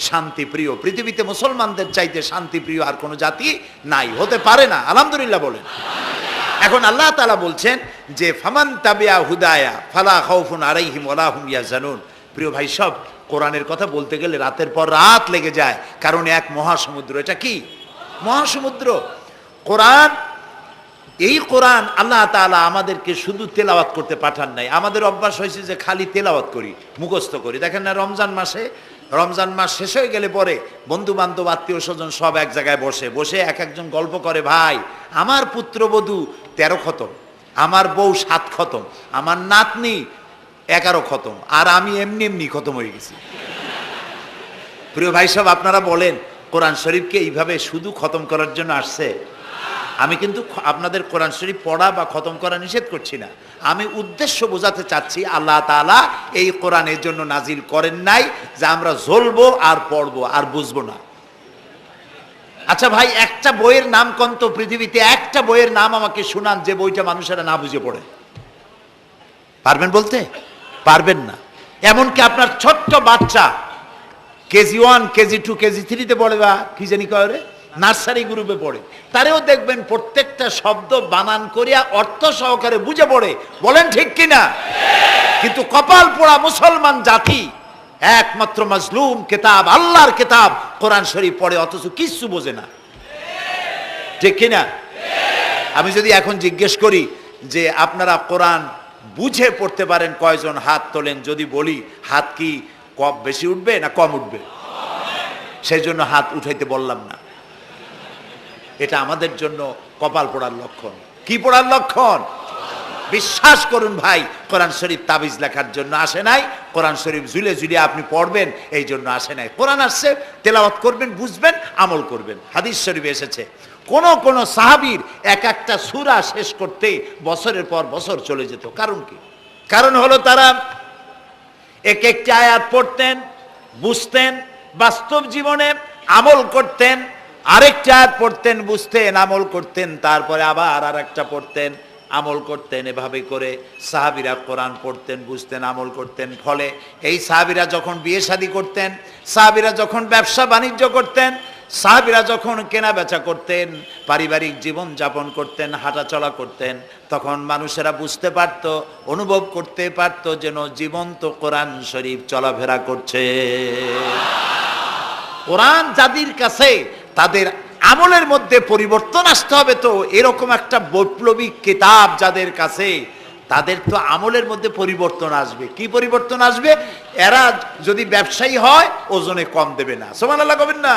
শান্তিপ্রিয়। পৃথিবীতে মুসলমানদের চাইতে শান্তিপ্রিয় আর কোনো জাতি নাই, হতে পারে না। আলহামদুলিল্লাহ বলেন। এখন আল্লাহ তাআলা বলছেন যে ফামান তাবিয়া হুদায়া ফালা খাউফুন আলাইহিম ওয়ালা হুম ইয়াহজানুন। প্রিয় ভাই সব, কোরআনের কথা বলতে গেলে রাতের পর রাত লেগে যায়, কারণ এক মহাসমুদ্র। এটা কি মহাসমুদ্র? কোরআন। এই কোরআন আল্লাহ তাআলা আমাদেরকে শুধু তেলাওয়াত করতে পাঠান নাই। আমাদের অভ্যাস হয়েছে যে খালি তেলাওয়াত করি, মুখস্থ করি। দেখেন না, রমজান মাস শেষ হয়ে গেলে পরে বন্ধু বান্ধব আত্মীয় স্বজন সব এক জায়গায় বসে এক একজন গল্প করে, ভাই আমার পুত্রবধূ 13 খতম, আমার বউ 7 খতম, আমার নাতনি 11 খতম, আর আমি এমনি খতম হয়ে গেছি। প্রিয় ভাই সব, আপনারা বলেন কোরআন শরীফকে এইভাবে শুধু খতম করার জন্য আসছে? আমি কিন্তু আপনাদের কোরআন শরীফ পড়া বা খতম করা নিষেধ করছি না। আমি উদ্দেশ্য বোঝাতে চাচ্ছি, আল্লাহ তাআলা এই কোরআনের জন্য নাজিল করেন নাই যে আমরা জ্বলবো আর পড়বো আর বুঝবো না। আচ্ছা ভাই, একটা বইয়ের নাম কোন তো পৃথিবীতে, একটা বইয়ের নাম আমাকে শুনান যে বইটা মানুষেরা না বুঝে পড়ে? পারবেন বলতে? পারবেন না। এমনকি আপনার ছোট্ট বাচ্চা কেজি 1, কেজি 2, কেজি 3-তে পড়ে, বা কি জানি কয়, নার্সারি গ্রুপে পড়ে, তারেও দেখবেন প্রত্যেকটা শব্দ বানান করিয়া অর্থ সহকারে বুঝে পড়ে। বলেন ঠিক কিনা? কিন্তু কপাল পোড়া মুসলমান জাতি একমাত্র মাজলুম কিতাব, আল্লাহর কিতাব কোরআন শরীফ পড়ে, অথচ কিছু বোঝে না। ঠিক কিনা? আমি যদি এখন জিজ্ঞেস করি যে আপনারা কোরআন বুঝে পড়তে পারেন কয়জন, হাত তোলেন। যদি বলি হাত কি কম বেশি উঠবে না কম উঠবে? সেই জন্য হাত উঠাইতে বললাম না। এটা আমাদের জন্য কপাল পোড়ার লক্ষণ। কি পোড়ার লক্ষণ? বিশ্বাস করুন ভাই, কোরআন শরীফ তাবিজ লেখার জন্য আসে নাই, কোরআন শরীফ ঝুলে ঝুলে আপনি পড়বেন এই জন্য আসে নাই। কোরআন আসছে তেলাওয়াত করবেন, বুঝবেন, আমল করবেন। হাদিস শরীফে এসেছে কোন সাহাবীর এক একটা সূরা শেষ করতে বছরের পর বছর চলে যেত। কারণ কি? কারণ হলো তারা এক একটি আয়াত পড়তেন, বুঝতেন, বাস্তব জীবনে আমল করতেন, আরেকটা আয়াত পড়তেন, বুঝতেন, আমল করতেন, তারপরে আবার আরেকটা পড়তেন, আমল করতেন। এভাবে করে সাহাবীরা কোরআন পড়তেন, বুঝতেন, আমল করতেন। ফলে এই সাহাবীরা যখন বিয়ে শাদী করতেন, সাহাবীরা যখন ব্যবসা বাণিজ্য করতেন, সাহাবীরা যখন কেনা বেচা করতেন, পারিবারিক জীবন যাপন করতেন, হাঁটাচলা করতেন, তখন মানুষেরা বুঝতে পারত, অনুভব করতে পারত যেন জীবন্ত কোরআন শরীফ চলাফেরা করছে। কোরআন যাদের কাছে, তাদের আমলের মধ্যে পরিবর্তন আসতে হবে। তো এরকম একটা বৈপ্লবিক কিতাব যাদের কাছে, তাদের তো আমলের মধ্যে পরিবর্তন আসবে। কি পরিবর্তন আসবে? এরা যদি ব্যবসায়ী হয় ওজনে কম দেবে না। সুবহানাল্লাহ কবেন না?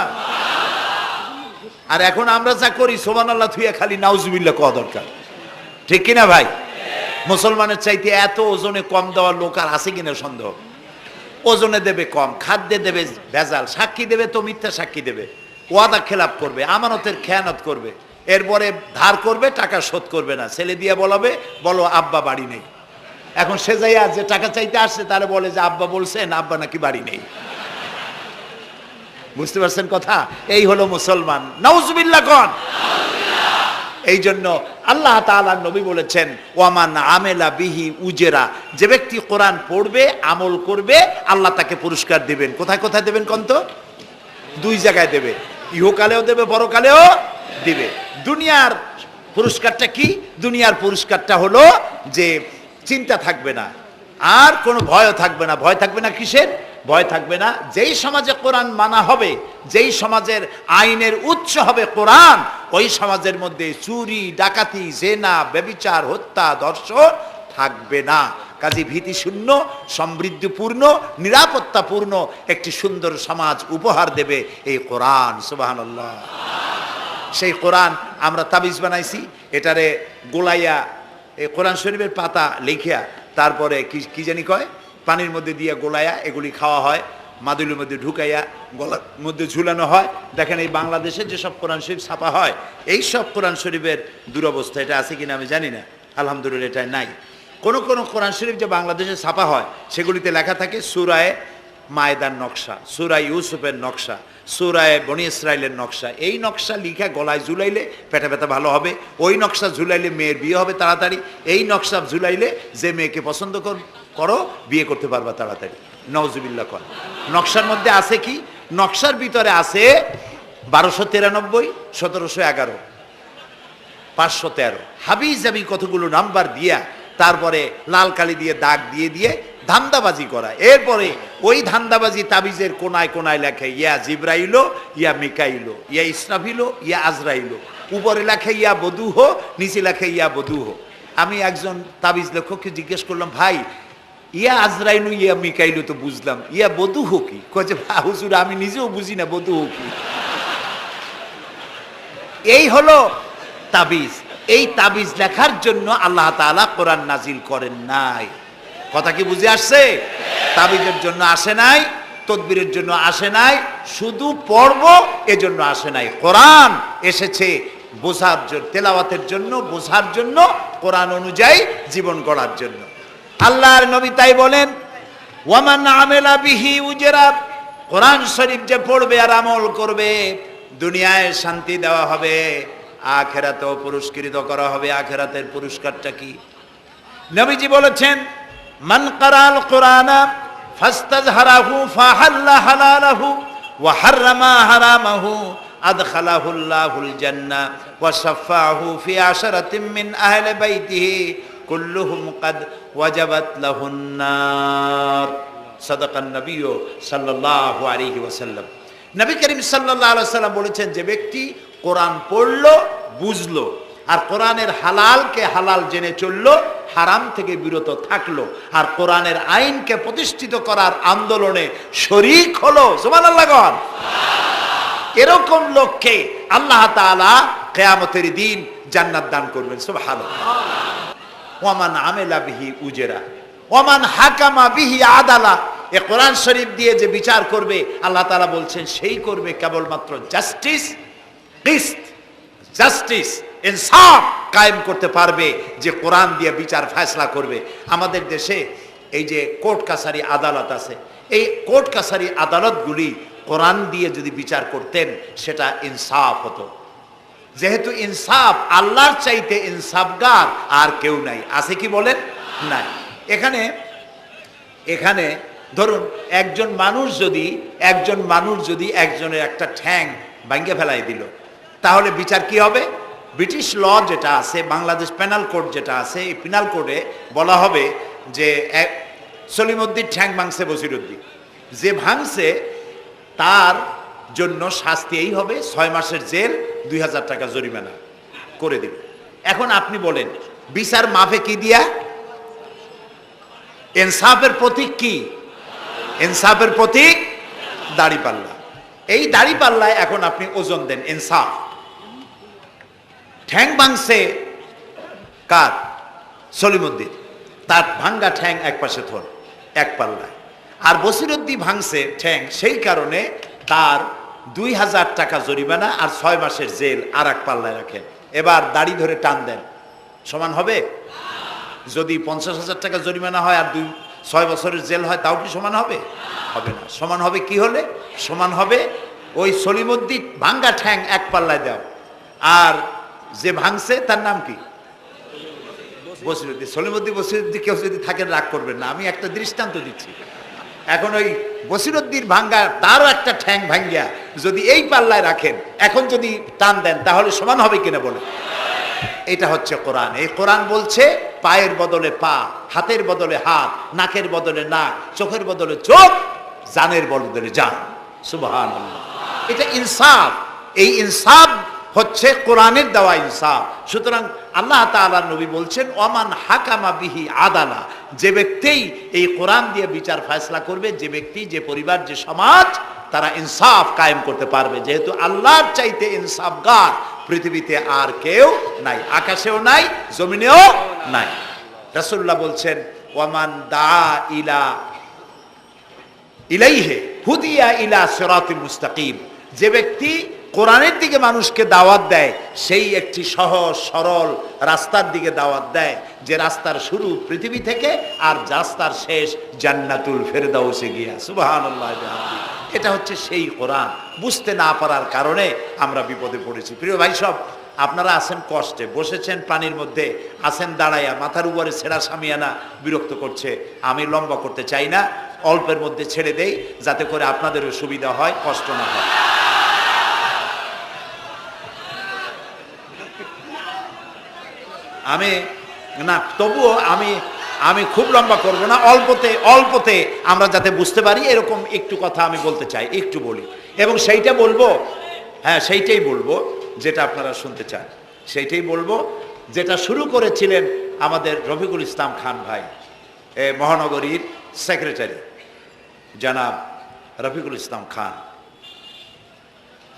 আর এখন আমরা যা করি, সুবহানাল্লাহ থুইয়া খালি নাউজুবিল্লাহ কওয়া দরকার। ঠিক কিনা ভাই? মুসলমানের চাইতে এত ওজনে কম দেওয়ার লোক আর আছে কিনা সন্দেহ। ওজনে দেবে কম, খাদ্যে দেবে ভেজাল, সাক্ষী দেবে তো মিথ্যা সাক্ষী দেবে, ওয়াদা খেলাপ করবে, আমানতের খেয়ানত করবে, এরপরে ধার করবে, টাকা শোধ করবে না। ছেলে দিয়ে বলো আব্বা বাড়ি নেই। এখন সে যাইয়া যে টাকা চাইতে আসছে তারা বলে যে আব্বা বলছেন আব্বা নাকি বাড়ি নেই। বুঝতে পারছেন কথা? এই হলো মুসলমান। নাউজুবিল্লাহ কোন। এই জন্য আল্লাহ তাআলা নবী বলেছেন ওয়ামান আমেলা বিহি উজেরা, যে ব্যক্তি কোরআন পড়বে, আমল করবে, আল্লাহ তাকে পুরস্কার দিবেন। কোথায় কোথায় দেবেন কোন তো? 2 জায়গায় দেবে, ইহকালেও দেবে, পরকালেও দিবে। দুনিয়ার পুরস্কারটা কি? দুনিয়ার পুরস্কারটা হলো যে চিন্তা থাকবে না, আর কোনো ভয়ও থাকবে না। ভয় থাকবে না কিসের? ভয় থাকবে না যেই সমাজে কোরআন মানা হবে, যেই সমাজের আইনের উৎস হবে কোরআন, ওই সমাজের মধ্যে চুরি, ডাকাতি, জেনা, ব্যভিচার, হত্যা, ধর্ষণ থাকবে না। কাজী ভীতিশূন্য, সমৃদ্ধিপূর্ণ, নিরাপত্তাপূর্ণ একটি সুন্দর সমাজ উপহার দেবে এই কোরআন। সুবহানাল্লাহ। সেই কোরআন আমরা তাবিজ বানাইছি, এটারে গোলাইয়া, এই কোরআন শরীফের পাতা লিখিয়া, তারপরে কি জানি কয়, পানির মধ্যে দিয়ে গোলাইয়া এগুলি খাওয়া হয়, মাদুলির মধ্যে ঢুকাইয়া গলার মধ্যে ঝুলানো হয়। দেখেন এই বাংলাদেশে যেসব কোরআন শরীফ ছাপা হয়, এই সব কোরআন শরীফের দুরবস্থা। এটা আছে কিনা আমি জানি না, আলহামদুলিল্লাহ এটা নাই। কোন কোরআন শরীফ যে বাংলাদেশে ছাপা হয়, সেগুলিতে লেখা থাকে সূরায়ে মায়েদার নকশা, সূরা ইউসুফের নকশা, সূরায়ে বনি ইসরাইলের নকশা। এই নকশা লিখা গলায় ঝুলাইলে পেটে ব্যথা ভালো হবে, ওই নকশা ঝুলাইলে মেয়ের বিয়ে হবে তাড়াতাড়ি, এই নকশা ঝুলাইলে যে মেয়েকে পছন্দ করো বিয়ে করতে পারবা তাড়াতাড়ি। নাউজুবিল্লাহ কর। নকশার মধ্যে আছে কি? নকশার ভিতরে আছে 1293, 1711, 513 হাবি জাবি কতগুলো নাম্বার দিয়া তারপরে লাল কালি দিয়ে দাগ দিয়ে দিয়ে ধান্দাবাজি করা। এরপরে ওই ধান্দাবাজি তাবিজের কোনায় কোনায় লেখে ইয়া জিব্রাইলো, ইয়া মিকাইলো, ইয়া ইসরাফিলো, ইয়া আজরাইলো। উপরে লেখে ইয়া বদুহ, নিচে লেখে ইয়া বদুহ। আমি একজন তাবিজ লেখককে জিজ্ঞেস করলাম, ভাই ইয়া আজরাইলু ইয়া মিকাইলু তো বুঝলাম, ইয়া বদুহ কি? কয়ে যে হুজুর আমি নিজেও বুঝি না বদুহ কি। এই হলো তাবিজ। এই তাবিজ লেখার জন্য আল্লাহ তাআলা কোরআন নাজিল করেন নাই। কথা কি বুঝে আসছে? তাবিজের জন্য আসে নাই, তদবিরের জন্য আসে নাই, শুধু পড়ব এজন্য আসে নাই। কোরআন এসেছে বোঝার জন্য, তেলাওয়াতের জন্য, বোঝার জন্য, কোরআন অনুযায়ী জীবন গড়ার জন্য। আল্লাহর নবী তাই বলেন, ওয়ামান আমেলা বিহি উজরা, কোরআন শরীফ যে পড়বে আর আমল করবে দুনিয়ায় শান্তি দেওয়া হবে, আখিরাতেও পুরস্কৃত করা হবে। আখিরাতের পুরস্কারটা কি? নবীজি বলেছেন, মান কারাল কোরআনা ফাস্তাজহারাহু ফাহাল্লা হালালাহু ওয়া হাররামা হারামাহু আদখালাহুল্লাহুল জান্নাহ ওয়া শাফাআহু ফি আশরাতিন মিন আহলি বাইতিহি কুল্লুহুম কাদ ওয়াজাবাত লাহুন নার। সাদাকান নবী সাল্লাল্লাহু আলাইহি ওয়াসাল্লাম। নবী করিম সাল্লাল্লাহু আলাইহি ওয়াসাল্লাম বলেছেন, যে ব্যক্তি কোরআন পড়লো, বুঝলো, আর কোরআনের হালালকে হালাল জেনে চললো, হারাম থেকে বিরত থাকলো, আর কোরআনের আইনকে প্রতিষ্ঠিত করার আন্দোলনে শরীক হলো, সুবহানাল্লাহ গণ, এরকম লোককে আল্লাহ তাআলা কিয়ামতের দিন জান্নাত দান করবেন। সুবহানাল্লাহ। ওয়ামান আমেলা বিহি উজরা ওয়ামান হাকামা বিহি আদালা। এ কোরআন শরীফ দিয়ে যে বিচার করবে, আল্লাহ তাআলা বলছেন সেই করবে কেবলমাত্র জাস্টিস, কিসত, জাস্টিস, ইনসাফ কায়েম করতে পারবে, যে কোরআন দিয়ে বিচার ফয়সালা করবে। আমাদের দেশে এই যে কোর্ট কাছারি আদালত আছে, এই কোর্ট কাছারি আদালতগুলি কোরআন দিয়ে যদি বিচার করতেন সেটা ইনসাফ হতো। যেহেতু ইনসাফ, আল্লাহর চাইতে ইনসাফগার আর কেউ নাই। আছে কি বলেন? নাই। এখানে ধরুন একজন মানুষ যদি একজনের একটা ঠ্যাং ভাঙে ফেলাই দিল, তাহলে বিচার কি হবে? ব্রিটিশ ল যেটা আছে, বাংলাদেশ পেনাল কোড যেটা আছে, এই পেনাল কোডে বলা হবে যে সলিমউদ্দিন ঠ্যাং ভাঙছে বসিরউদ্দিন, যে ভাঙছে তার জন্য শাস্তি এই হবে 6 মাসের জেল, 2000 টাকা জরিমানা করে দিল। এখন আপনি বলেন বিচার মাফে কি দিয়া? ইনসাফের প্রতীক কি? ইনসাফের প্রতীক দাড়িপাল্লা। এই দাড়িপাল্লায় এখন আপনি ওজন দেন ইনসাফ। ঠ্যাং ভাঙছে কার? সলিমউদ্দিন, তার ভাঙ্গা ঠ্যাং এক পাশে থন এক পাল্লায়, আর বসিরউদ্দিন ভাঙছে ঠ্যাং, সেই কারণে তার 2000 টাকা জরিমানা আর 6 মাসের জেল আর এক পাল্লায় রাখেন। এবার দাড়ি ধরে টান দেন, সমান হবে? যদি 50,000 টাকা জরিমানা হয় আর 6 বছরের জেল হয়, তাও কি সমান হবে? হবে না। সমান হবে কি হলে? সমান হবে ওই সলিমউদ্দিন ভাঙ্গা ঠ্যাং এক পাল্লায় দাও, আর যে ভাঙছে তার নাম কি? বসিরউদ্দিন। বসিরউদ্দিন কেউ যদি থাকেন রাগ করবেন না, আমি একটা দৃষ্টান্ত দিচ্ছি। এখন ওই বসিরউদ্দিন ভাঙ্গা, তারও একটা ঠ্যাং ভাঙ্গিয়া যদি এই পাল্লায় রাখেন, এখন যদি টান দেন, তাহলে সমান হবে কিনা বলে? এটা হচ্ছে কোরআন। এই কোরআন বলছে পায়ের বদলে পা, হাতের বদলে হাত, নাকের বদলে নাক, চোখের বদলে চোখ, জানের বদলে জান। সুবহানাল্লাহ। এটা ইনসাফ। এই ইনসাফ হচ্ছে কোরআনের দেওয়া ইনসাফ। সুতরাং আল্লাহ তাআলা নবী বলছেন, ওমান হাকামা বিহি আদালা, যে ব্যক্তি এই কোরআন দিয়ে বিচার ফয়সালা করবে, যে ব্যক্তি, যে পরিবার, যে সমাজ, তারা ইনসাফ কায়েম করতে পারবে। যেহেতু আল্লাহর চাইতে ইনসাফগার পৃথিবীতে আর কেউ নাই, আকাশেও নাই, জমিনেও নাই। রাসূলুল্লাহ বলছেন, ওয়ামান দা ইলাইহি হুদিয়া ইলা সিরাতিল মুস্তাকিম, যে ব্যক্তি কোরআনের দিকে মানুষকে দাওয়াত দেয়, সেই একটি সহজ সরল রাস্তার দিকে দাওয়াত দেয়, যে রাস্তার শুরু পৃথিবী থেকে আর রাস্তার শেষ জান্নাতুল ফেরদাউসে গিয়া। সুবহানাল্লাহ। এটা হচ্ছে সেই কোরআন। বুঝতে না পারার কারণে আমরা বিপদে পড়েছি। প্রিয় ভাই সব, আপনারা আছেন কষ্টে, বসেছেন পানির মধ্যে, আছেন দাঁড়াইয়া, মাথার উপরে ছেঁড়া সামিয়ানা বিরক্ত করছে। আমি লম্বা করতে চাই না। অল্পের মধ্যে ছেড়ে দেই, যাতে করে আপনাদেরও সুবিধা হয়, কষ্ট না হয়। আমি না, তবুও আমি খুব লম্বা করব না, অল্পতে আমরা যাতে বুঝতে পারি এরকম একটু কথা আমি বলতে চাই, একটু বলি, এবং সেইটা বলবো, হ্যাঁ সেইটাই বলবো যেটা আপনারা শুনতে চান, সেইটাই বলবো যেটা শুরু করেছিলেন আমাদের রফিকুল ইসলাম খান ভাই, মহানগরীর সেক্রেটারি জনাব রফিকুল ইসলাম খান।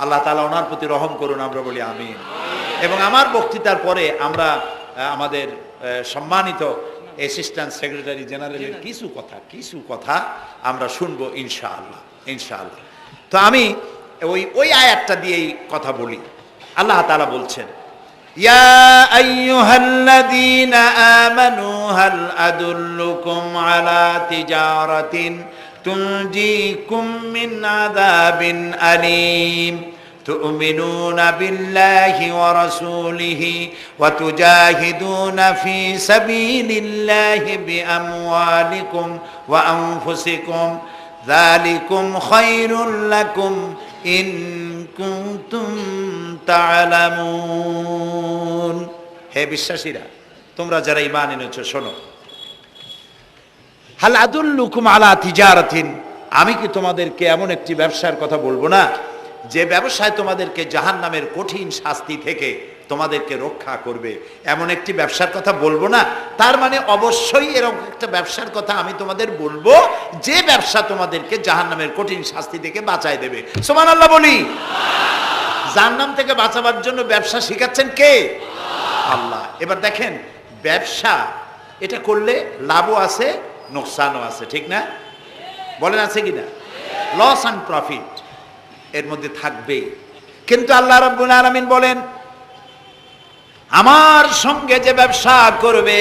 আল্লাহ তাআলা ওনার প্রতি রহম করুন, আমরা বলি আমিন। এবং আমার বক্তৃতার পরে আমরা আমাদের সম্মানিত অ্যাসিস্ট্যান্ট সেক্রেটারি জেনারেলের কিছু কথা আমরা শুনবো ইনশাআল্লাহ। তো আমি ওই আয়াতটা দিয়েই কথা বলি। আল্লাহ তাআলা বলছেন, ইয়া আইয়ুহাল্লাযীনা আমানু হাল আদুল্লুকুম আলা তিজারাতিন তুনজিকুম মিন আযাবিন আলীম تؤمنون بالله ورسوله وتجاهدون في سبيل الله بأموالكم وأنفسكم ذلكم خير لكم إن كنتم تعلمون। হে বিশ্বাসীরা, তোমরা যারা ঈমান এনেছো শোনো, হাল আদুল্লুকুম আলা তিজারাতিন, আমি কি তোমাদেরকে এমন একটি ব্যবসার কথা বলবো না যে ব্যবসায় তোমাদেরকে জাহান্নামের কঠিন শাস্তি থেকে তোমাদেরকে রক্ষা করবে? এমন একটি ব্যবসার কথা বলবো না? তার মানে অবশ্যই এরকম একটা ব্যবসার কথা আমি তোমাদের বলবো যে ব্যবসা তোমাদেরকে জাহান্নামের কঠিন শাস্তি থেকে বাঁচায় দেবে। সুবহানাল্লাহ বলি। জাহান্নাম থেকে বাঁচাবার জন্য ব্যবসা শিখাচ্ছেন কে? আল্লাহ। এবার দেখেন, ব্যবসা এটা করলে লাভও আছে, নোকসানও আছে, ঠিক না? বলেন আছে কিনা? লস অ্যান্ড প্রফিট এর মধ্যে থাকবেই। কিন্তু আল্লাহ রাব্বুল আলামিন বলেন, আমার সঙ্গে যে ব্যবসা করবে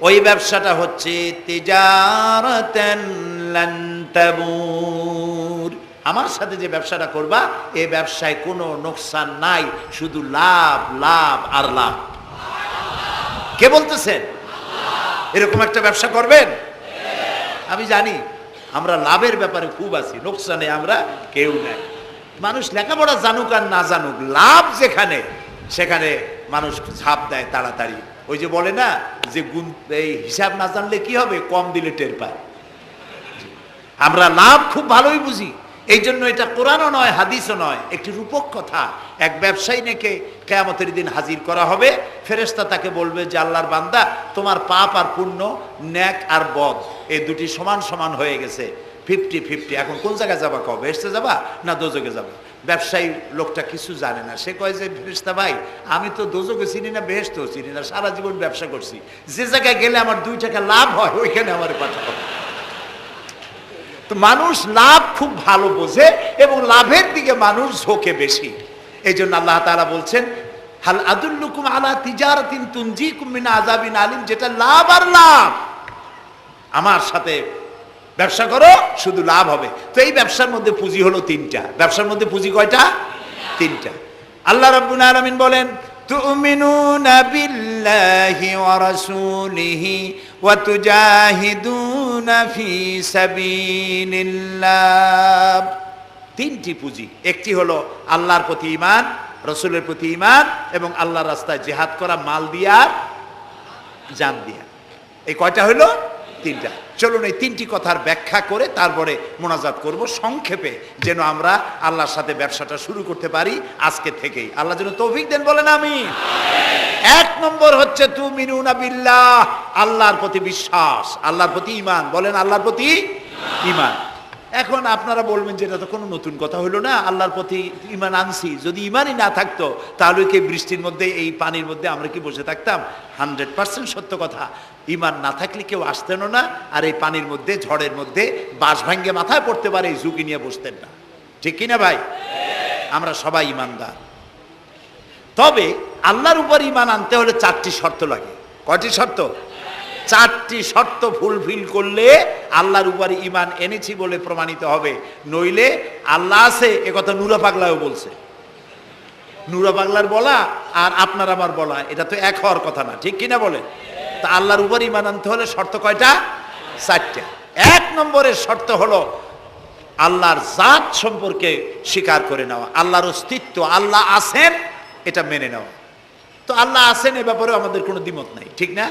ওই ব্যবসাটা হচ্ছে তিজারাতান লান তাবুর। আমার সাথে যে ব্যবসাটা করবা এই ব্যবসায় কোনো নোকসান নাই, শুধু লাভ লাভ আর লাভ। কে বলতেছেন? এরকম একটা ব্যবসা করবেন? আমি জানি আমরা লাভের ব্যাপারে খুব আছি, নোকসানে আমরা কেউ নাই। মানুষ লেখাপড়া জানুক আর না জানুক, লাভ যেখানে সেখানে মানুষ ঝাঁপ দেয় তাড়াতাড়ি। ওই যে বলে না যে এই হিসাব না জানলে কি হবে, কম দিলে টের পায়। আমরা লাভ খুব ভালোই বুঝি, এই জন্য এটা কোরআনও নয় হাদিসও নয়, একটি রূপক কথা। এক ব্যবসায়ী নাকি কিয়ামতের দিন হাজির করা হবে, ফেরেশতা তাকে বলবে যে আল্লাহর বান্দা, তোমার পাপ আর পুণ্য, ন্যাক আর বদ এই দুটি সমান সমান হয়ে গেছে, 50-50, এখন কোন জায়গায় যাবা? কবে বেহেশতে যাবা না দোজখে যাবা? ব্যবসায়ী লোকটা কিছু জানে না, সে কয় যে ফেরেশতা ভাই, আমি তো দোজখে চিনি না, বেহেশতেও চিনি না, সারা জীবন ব্যবসা করছি, যে জায়গায় গেলে আমার 2 টাকা লাভ হয় ওইখানে আমার পাঠাবো। তো মানুষ লাভ খুব ভালো বোঝে এবং লাভের দিকে মানুষ ঝোঁকে বেশি। এই জন্য আল্লাহ তাআলা বলছেন, হাল আদুল্লুকুম আলা তিজারাতিন তুনজিকুম মিন আযাবিন আলিম, যেটা লাভ আর লাভ। আমার সাথে ব্যবসা করো, শুধু লাভ হবে। তো এই ব্যবসার মধ্যে পুঁজি হলো 3টা। ব্যবসার মধ্যে পুঁজি কয়টা? 3টা। আল্লাহ রাব্বুল আলামিন বলেন, তুমিনুনা বিল্লাহি ওয়া রাসূলিহি ওয়া তুজাহিদুনা ফি সাবিলিল্লাহ। 3টি পুঁজি। একটি হলো আল্লাহর প্রতি ঈমান, রাসূলের প্রতি ঈমান এবং আল্লাহর রাস্তায় জিহাদ করা, মাল দিয়া জান দিয়া। এই কয়টা হলো? 3টা। চলুন এই 3টি কথার ব্যাখ্যা করে তারপরে মোনাজাত করব সংক্ষেপে, যেন আমরা আল্লাহর সাথে ব্যবসাটা শুরু করতে পারি আজকে থেকেই। আল্লাহ যেন তৌফিক দেন, বলেন আমিন। 1 নম্বর হচ্ছে তুমিনুনা বিল্লাহ, আল্লাহর প্রতি বিশ্বাস, আল্লাহর প্রতি ঈমান। বলেন আল্লাহর প্রতি ঈমান। এখন আপনারা বলবেন যে এটা তো কোনো নতুন কথা হলো না, আল্লাহর প্রতি ঈমান আনছি, যদি ঈমানই না থাকতো তাহলে কি বৃষ্টির মধ্যে এই পানির মধ্যে আমরা কি বসে থাকতাম? 100% সত্য কথা। ঈমান না থাকলে কেউ আসতেন না, আর এই পানির মধ্যে, ঝড়ের মধ্যে বাঁশ ভাঙ্গে মাথায় পড়তে পারে এই ঝুঁকি নিয়ে বসতেন না, ঠিক কিনা ভাই? আমরা সবাই ঈমানদার। তবে আল্লাহর উপর ঈমান আনতে হলে 4টি শর্ত লাগে। কয়টি শর্ত? 4টি শর্ত ফুলফিল করলে আল্লাহর উপর ঈমান এনেছি বলে প্রমাণিত হবে, নইলে আল্লাহ আছে এ কথা নুরা পাগলাও বলছে। নুরা পাগলার বলা আর আপনার আমার বলা এটা তো এক হওয়ার কথা না, ঠিক কিনা বলে? তা আল্লাহর উপর ঈমান আনতে হলে শর্ত কয়টা? 4টা। এক নম্বরের শর্ত হলো আল্লাহর জাত সম্পর্কে স্বীকার করে নেওয়া, আল্লাহর অস্তিত্ব, আল্লাহ আছেন এটা মেনে নেওয়া। তো আল্লাহ আছেন এ ব্যাপারে আমাদের কোনো দ্বিমত নাই, ঠিক না?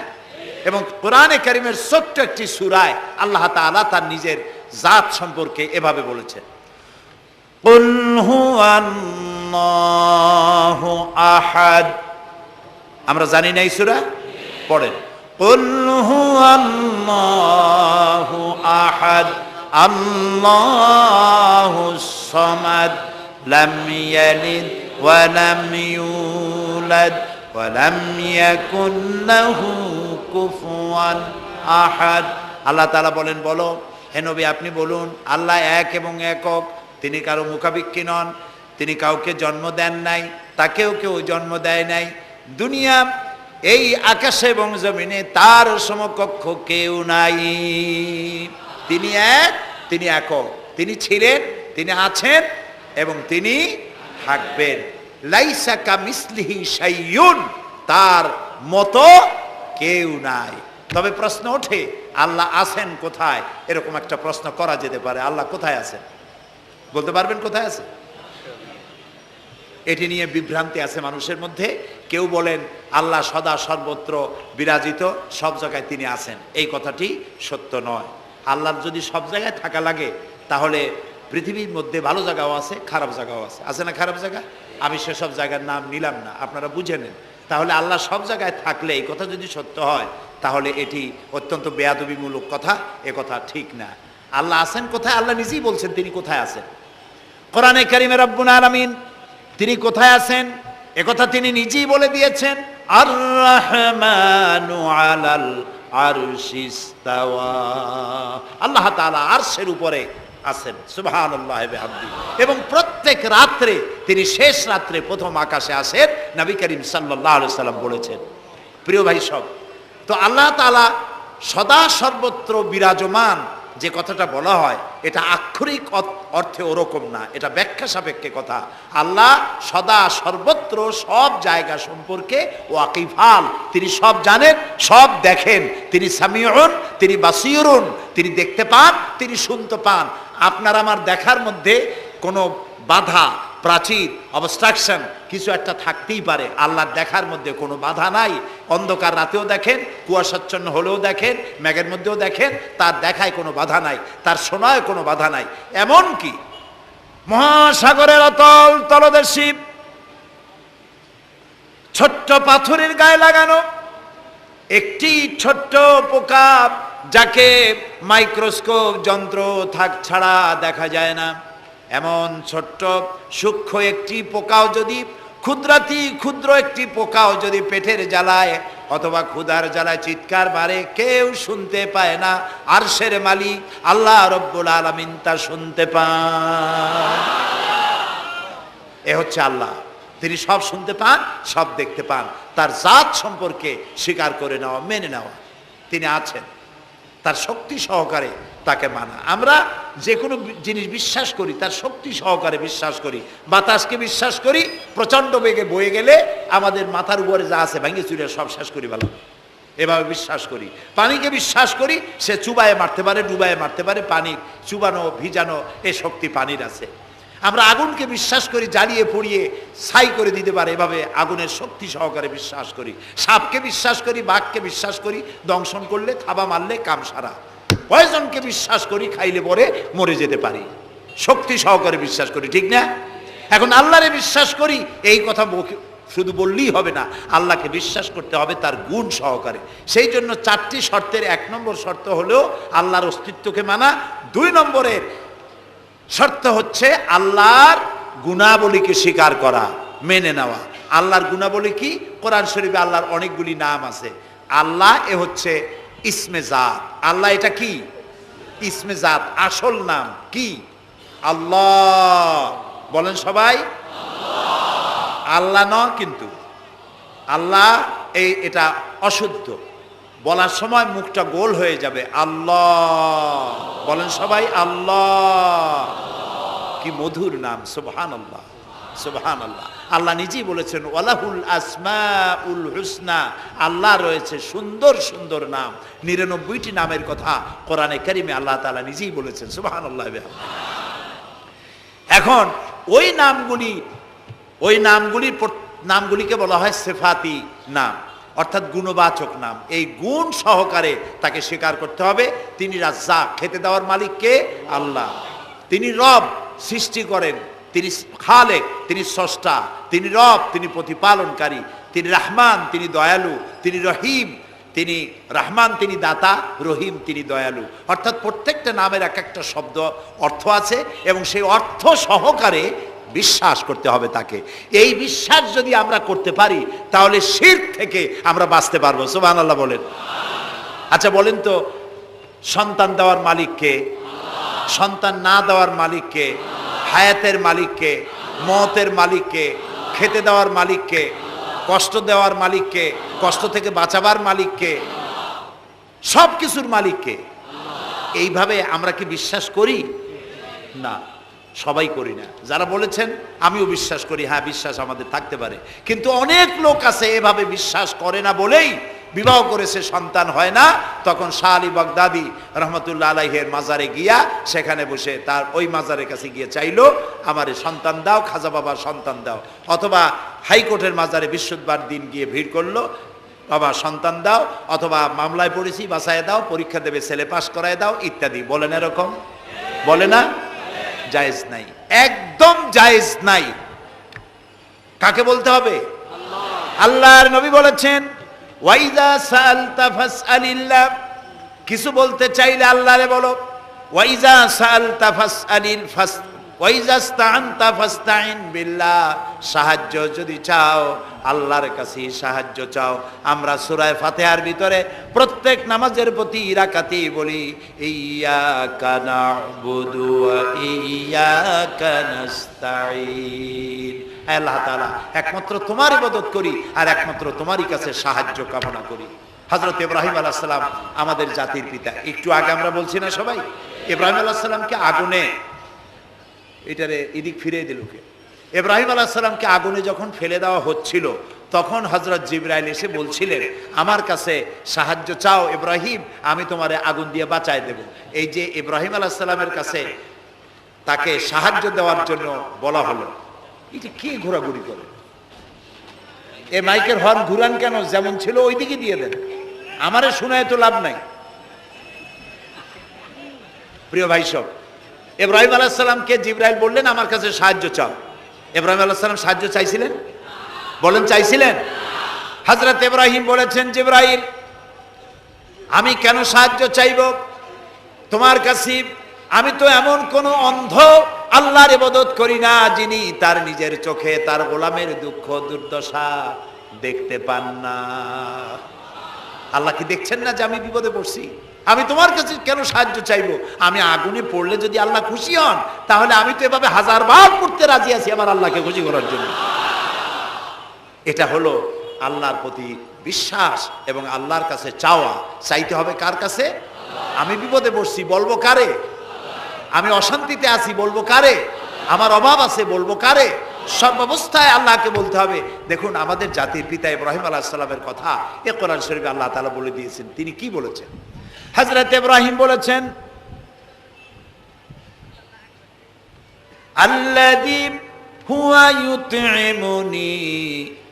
এবং কোরআনে কারিমের ছোট্ট একটি সূরায় আল্লাহ তাআলা তার নিজের জাত সম্পর্কে এভাবে বলেছেন, কুল হুয়াল্লাহু আহাদ। আমরা জানি না এই সূরা, পড়েন, কুল হুয়াল্লাহু আহাদ আল্লাহুস সামাদ লাম ইয়ালিদ ওয়া লাম ইউলাদ ওয়া লাম ইয়াকুন লাহু কুফুয়ান আহাদ। আল্লাহ তাআলা বলেন, বলো হে নবী আপনি বলুন, আল্লাহ এক এবং একক, তিনি কারো মুখাপেক্ষী নন, তিনি কাউকে জন্ম দেন নাই, তাকেও কেউ জন্ম দেয় নাই। দুনিয়া এই আকাশে এবং জমিনে তার সমকক্ষ কেউ নাই। তিনি এক, তিনি একক, তিনি ছিলেন, তিনি আছেন এবং তিনি থাকবেন। লাইসা কামিসলিহি শাইউন, তার মতো কেউ নাই। তবে প্রশ্ন ওঠে আল্লাহ আছেন কোথায়? এরকম একটা প্রশ্ন করা যেতে পারে, আল্লাহ কোথায় আছেন? বলতে পারবেন কোথায় আছে? এটি নিয়ে বিভ্রান্তি আছে মানুষের মধ্যে। কেউ বলেন আল্লাহ সদা সর্বত্র বিরাজিত, সব জায়গায় তিনি আছেন। এই কথাটি সত্য নয়। আল্লাহর যদি সব জায়গায় থাকা লাগে তাহলে পৃথিবীর মধ্যে ভালো জায়গাও আছে, খারাপ জায়গাও আছে। আছে না খারাপ জায়গা? আমি সেসব জায়গার নাম নিলাম না, আপনারা বুঝে নেন। তাহলে আল্লাহ সব জায়গায় থাকলে এই কথা যদি সত্য হয় তাহলে এটি অত্যন্ত বেয়াদবিমূলক কথা, এ কথা ঠিক না। আল্লাহ আছেন কোথায়? আল্লাহ নিজেই বলছেন তিনি কোথায় আছেন। কোরআনে কারিমে রব্বুল আলামিন তিনি কোথায় আছেন একথা তিনি নিজেই বলে দিয়েছেন, আর রহমানু আলাল আরশিস তাওয়া। আল্লাহ তাআলা আরশের উপরে আছেন, সুবহানাল্লাহি ওয়া বিহামদিহি। এবং প্রত্যেক রাত্রে তিনি শেষ রাত্রে প্রথম আকাশে আসেন, নবী করিম সাল্লাল্লাহু আলাইহি সাল্লাম বলেছেন। প্রিয় ভাই সব, তো আল্লাহ তাআলা সদা সর্বত্র বিরাজমান যে কথাটা বলা হয় এটা আক্ষরিক অর্থে ওরকম না, এটা ব্যাখ্যা সাপেক্ষে কথা। আল্লাহ সদা সর্বত্র সব জায়গা সম্পর্কে ওয়াকিফাল, তিনি সব জানেন, সব দেখেন। তিনি সামিউন, তিনি বাসিরুন, তিনি দেখতে পান, তিনি শুনতে পান। আপনার আমার দেখার মধ্যে কোনো বাধা, প্রাচীর, অবস্ট্রাকশন কিছু একটা থাকতেই পারে। আল্লাহর দেখার মধ্যে কোনো বাধা নাই। অন্ধকার রাতেও দেখেন, কুয়াশাচ্ছন্ন হলেও দেখেন, মেঘের মধ্যেও দেখেন, তার দেখায় কোনো বাধা নাই, তার শোনায় কোনো বাধা নাই। এমনকি মহাসাগরের অতল তলদেশে ছোট্ট পাথরের গায়ে লাগানো একটি ছোট্ট পোকা, যাকে মাইক্রোস্কোপ যন্ত্র ছাড়া দেখা যায় না, এমন ছোট্ট সূক্ষ্ম একটি পোকাও যদি, ক্ষুদ্র একটি পোকাও যদি পেটের জ্বালায় অথবা ক্ষুধার জ্বালায় চিৎকার মারে, কেউ শুনতে পায় না। আরশের মালিক আল্লাহ রব্বুল আলামিন তা শুনতে পান। এ হচ্ছে আল্লাহ, তিনি সব শুনতে পান, সব দেখতে পান। তার জাত সম্পর্কে স্বীকার করে নেওয়া, মেনে নেওয়া, তিনি আছেন, তার শক্তি সহকারে তাকে মানা। আমরা যে কোনো জিনিস বিশ্বাস করি তার শক্তি সহকারে বিশ্বাস করি। বাতাসকে বিশ্বাস করি, প্রচণ্ড বেগে বয়ে গেলে আমাদের মাথার উপরে যা আছে ভেঙে চুরে সব শেষ করি ভালো, এভাবে বিশ্বাস করি। পানিকে বিশ্বাস করি, সে চুবায়ে মারতে পারে, ডুবায়ে মারতে পারে। পানির চুবানো, ভিজানো এ শক্তি পানির আছে। আমরা আগুনকে বিশ্বাস করি, জ্বালিয়ে পুড়িয়ে ছাই করে দিতে পারে, এভাবে আগুনের শক্তি সহকারে বিশ্বাস করি। সাপকে বিশ্বাস করি, বাঘকে বিশ্বাস করি, দংশন করলে, থাবা মারলে কাম সারা। পয়জনকে বিশ্বাস করি, খাইলে পরে মরে যেতে পারি, শক্তি সহকারে বিশ্বাস করি, ঠিক না? এখন আল্লাহরে বিশ্বাস করি, এই কথা শুধু বললেই হবে না, আল্লাহকে বিশ্বাস করতে হবে তার গুণ সহকারে। সেই জন্য 4টি শর্তের 1 নম্বর শর্ত হলো আল্লাহর অস্তিত্বকে মানা। 2 নম্বরের শর্ত হচ্ছে আল্লাহর গুণাবলীকে স্বীকার করা, মেনে নেওয়া। আল্লাহর গুণাবলী কি? কোরআন শরীফে আল্লাহর অনেকগুলি নাম আছে। আল্লাহ এ হচ্ছে ইসমে জাত। আল্লাহ এটা কি? ইসমে জাত, আসল নাম কি? আল্লাহ। বলেন সবাই আল্লাহ। ন কিন্তু আল্লাহ এটা অশুদ্ধ, বলার সময় মুখটা গোল হয়ে যাবে। আল্লাহ বলেন সবাই আল্লাহ। কি মধুর নাম, সুবহানাল্লাহ। সুবহানাল্লাহ। আল্লাহ নিজেই বলেছেন ওয়ালাহুল আসমাউল হুসনা, আল্লাহ রয়েছে সুন্দর সুন্দর নাম। 99টি নামের কথা কোরআনে কারিমে আল্লাহ তাআলা নিজেই বলেছেন। সুবহানাল্লাহ। এখন ওই নামগুলিকে বলা হয় সিফাতি নাম, অর্থাৎ গুণবাচক নাম। এই গুণ সহকারে তাকে স্বীকার করতে হবে। তিনি রাজ্জাক, খেতে দেওয়ার মালিক কে? আল্লাহ। তিনি রব, সৃষ্টি করেন। তিনি খালেক, তিনি স্রষ্টা। তিনি রব, তিনি প্রতিপালনকারী। তিনি রহমান, তিনি দয়ালু। তিনি রহিম, তিনি রহমান, তিনি দাতা। রহিম, তিনি দয়ালু। অর্থাৎ প্রত্যেকটা নামের এক একটা শব্দ অর্থ আছে এবং সেই অর্থ সহকারে বিশ্বাস করতে হবে তাকে। এই বিশ্বাস যদি আমরা করতে পারি তাহলে শিরক থেকে আমরা বাঁচতে পারবো। সুবহানাল্লাহ বলেন। আচ্ছা বলেন তো, সন্তান দেওয়ার মালিক কে? সন্তান না দেওয়ার মালিক কে? হায়াতের মালিক কে? মওতের মালিক কে? খেতে দেওয়ার মালিক কে? কষ্ট দেওয়ার মালিক কে? কষ্ট থেকে বাঁচাবার মালিক কে? সব কিছুর মালিক কে? এইভাবে আমরা কি বিশ্বাস করি? না, সবাই করি না। যারা বলেছেন আমিও বিশ্বাস করি, হ্যাঁ বিশ্বাস আমাদের থাকতে পারে, কিন্তু অনেক লোক আছে এভাবে বিশ্বাস করে না বলেই বিবাহ করেছে, সন্তান হয় না। তখন শাহ আলী বাগদাদি রহমতুল্লাহ আলাইহের মাজারে গিয়া সেখানে বসে তার ওই মাজারের কাছে গিয়ে চাইলো আমারে সন্তান দাও, খাজা বাবার সন্তান দাও। অথবা হাইকোর্টের মাজারে বৃহস্পতিবার দিন গিয়ে ভিড় করলো, বাবা সন্তান দাও, অথবা মামলায় পড়েছি বাঁচায় দাও, পরীক্ষা দেবে ছেলে পাশ করায় দাও ইত্যাদি। বলেন এরকম? বলে না? জায়েজ নাই, একদম জায়েজ নাই। কাকে বলতে হবে? আল্লাহর নবী বলেছেন ওয়াইদা সাআলতা ফাসআলিল্লাহ, কিছু বলতে চাইলে আল্লাহরে বলো। ওয়াইজা সাআলতা ফাসআলিল ফাস ওয়াইজা ইসতাআনতা ফাসতাইন বিল্লাহ, সাহায্য যদি চাও আল্লাহর কাছে সাহায্য চাও। আমরা সূরা ফাতিহার ভিতরে প্রত্যেক নামাজের প্রতি রাকাতেই বলি ইয়্যাকা না'বুদু ওয়া ইয়্যাকা নাস্তাঈন। আল্লাহ তাআলা একমাত্র তোমার ইবাদত করি আর একমাত্র তোমারই কাছে সাহায্য কামনা করি। হযরত ইব্রাহিম আলাইহিস সালাম আমাদের জাতির পিতা। একটু আগে আমরা বলছি না সবাই, ইব্রাহিম আলাইহিস সালামকে আগুনে, এটারে এদিক ফিরে দিল কে? ইব্রাহিম আলাইহিস সালামকে আগুনে যখন ফেলে দেওয়া হচ্ছিল তখন হযরত জিবরাইল এসে বলছিলেন আমার কাছে সাহায্য চাও ইব্রাহিম, আমি তোমারে আগুন দিয়ে বাঁচায় দেব। এই যে ইব্রাহিম আলাইহিস সালামের কাছে তাকে সাহায্য দেওয়ার জন্য বলা হলো, এটা কে ঘোরাঘুরি করে? এ মাইকের হর্ন ঘুরান কেন? যেমন ছিল ওই দিকে দিয়ে দেন, আমারে শোনায় তো লাভ নাই। প্রিয় ভাই সব, ইব্রাহিম আলাইহিস সালামকে জিবরাইল বললেন আমার কাছে সাহায্য চাও। ইব্রাহিম আলাইহিস সালাম সাহায্য চাইছিলেন? বলেন চাইছিলেন? হযরত ইব্রাহিম বলেছেন জিবরাইল আমি কেন সাহায্য চাইব তোমার কাছে? আমি তো এমন কোন অন্ধ আল্লাহর ইবাদত করি না যিনি তার নিজের চোখে তার গোলামের দুঃখ দুর্দশা দেখতে পান না। আল্লাহ কি দেখছেন না যে আমি বিপদে পড়ছি? আমি তোমার কাছে কেন সাহায্য চাইবো? আমি আগুনে পড়লে যদি আল্লাহ খুশি হন তাহলে আমি তো এভাবে 1000 বার পড়তে রাজি আছি আমার আল্লাহকে খুশি করার জন্য। এটা হলো আল্লাহর প্রতি বিশ্বাস এবং আল্লাহর কাছে চাওয়া। চাইতে হবে কার কাছে? আমি বিপদে পড়ছি বলবো কারে? আমি অশান্তিতে আছি বলবো কারে? আমার অভাব আছে বলবো কারে? সর্বাবস্থায় আল্লাহকে বলতে হবে। দেখুন আমাদের জাতির পিতা ইব্রাহিম আলাইহিস সালামের কথা এ কোরআন শরীফে আল্লাহ তাআলা বলে দিয়েছেন। তিনি কি বলেছেন? হযরত ইব্রাহিম বলেছেন আল্লাযী হুয়া ইউতঈমুনি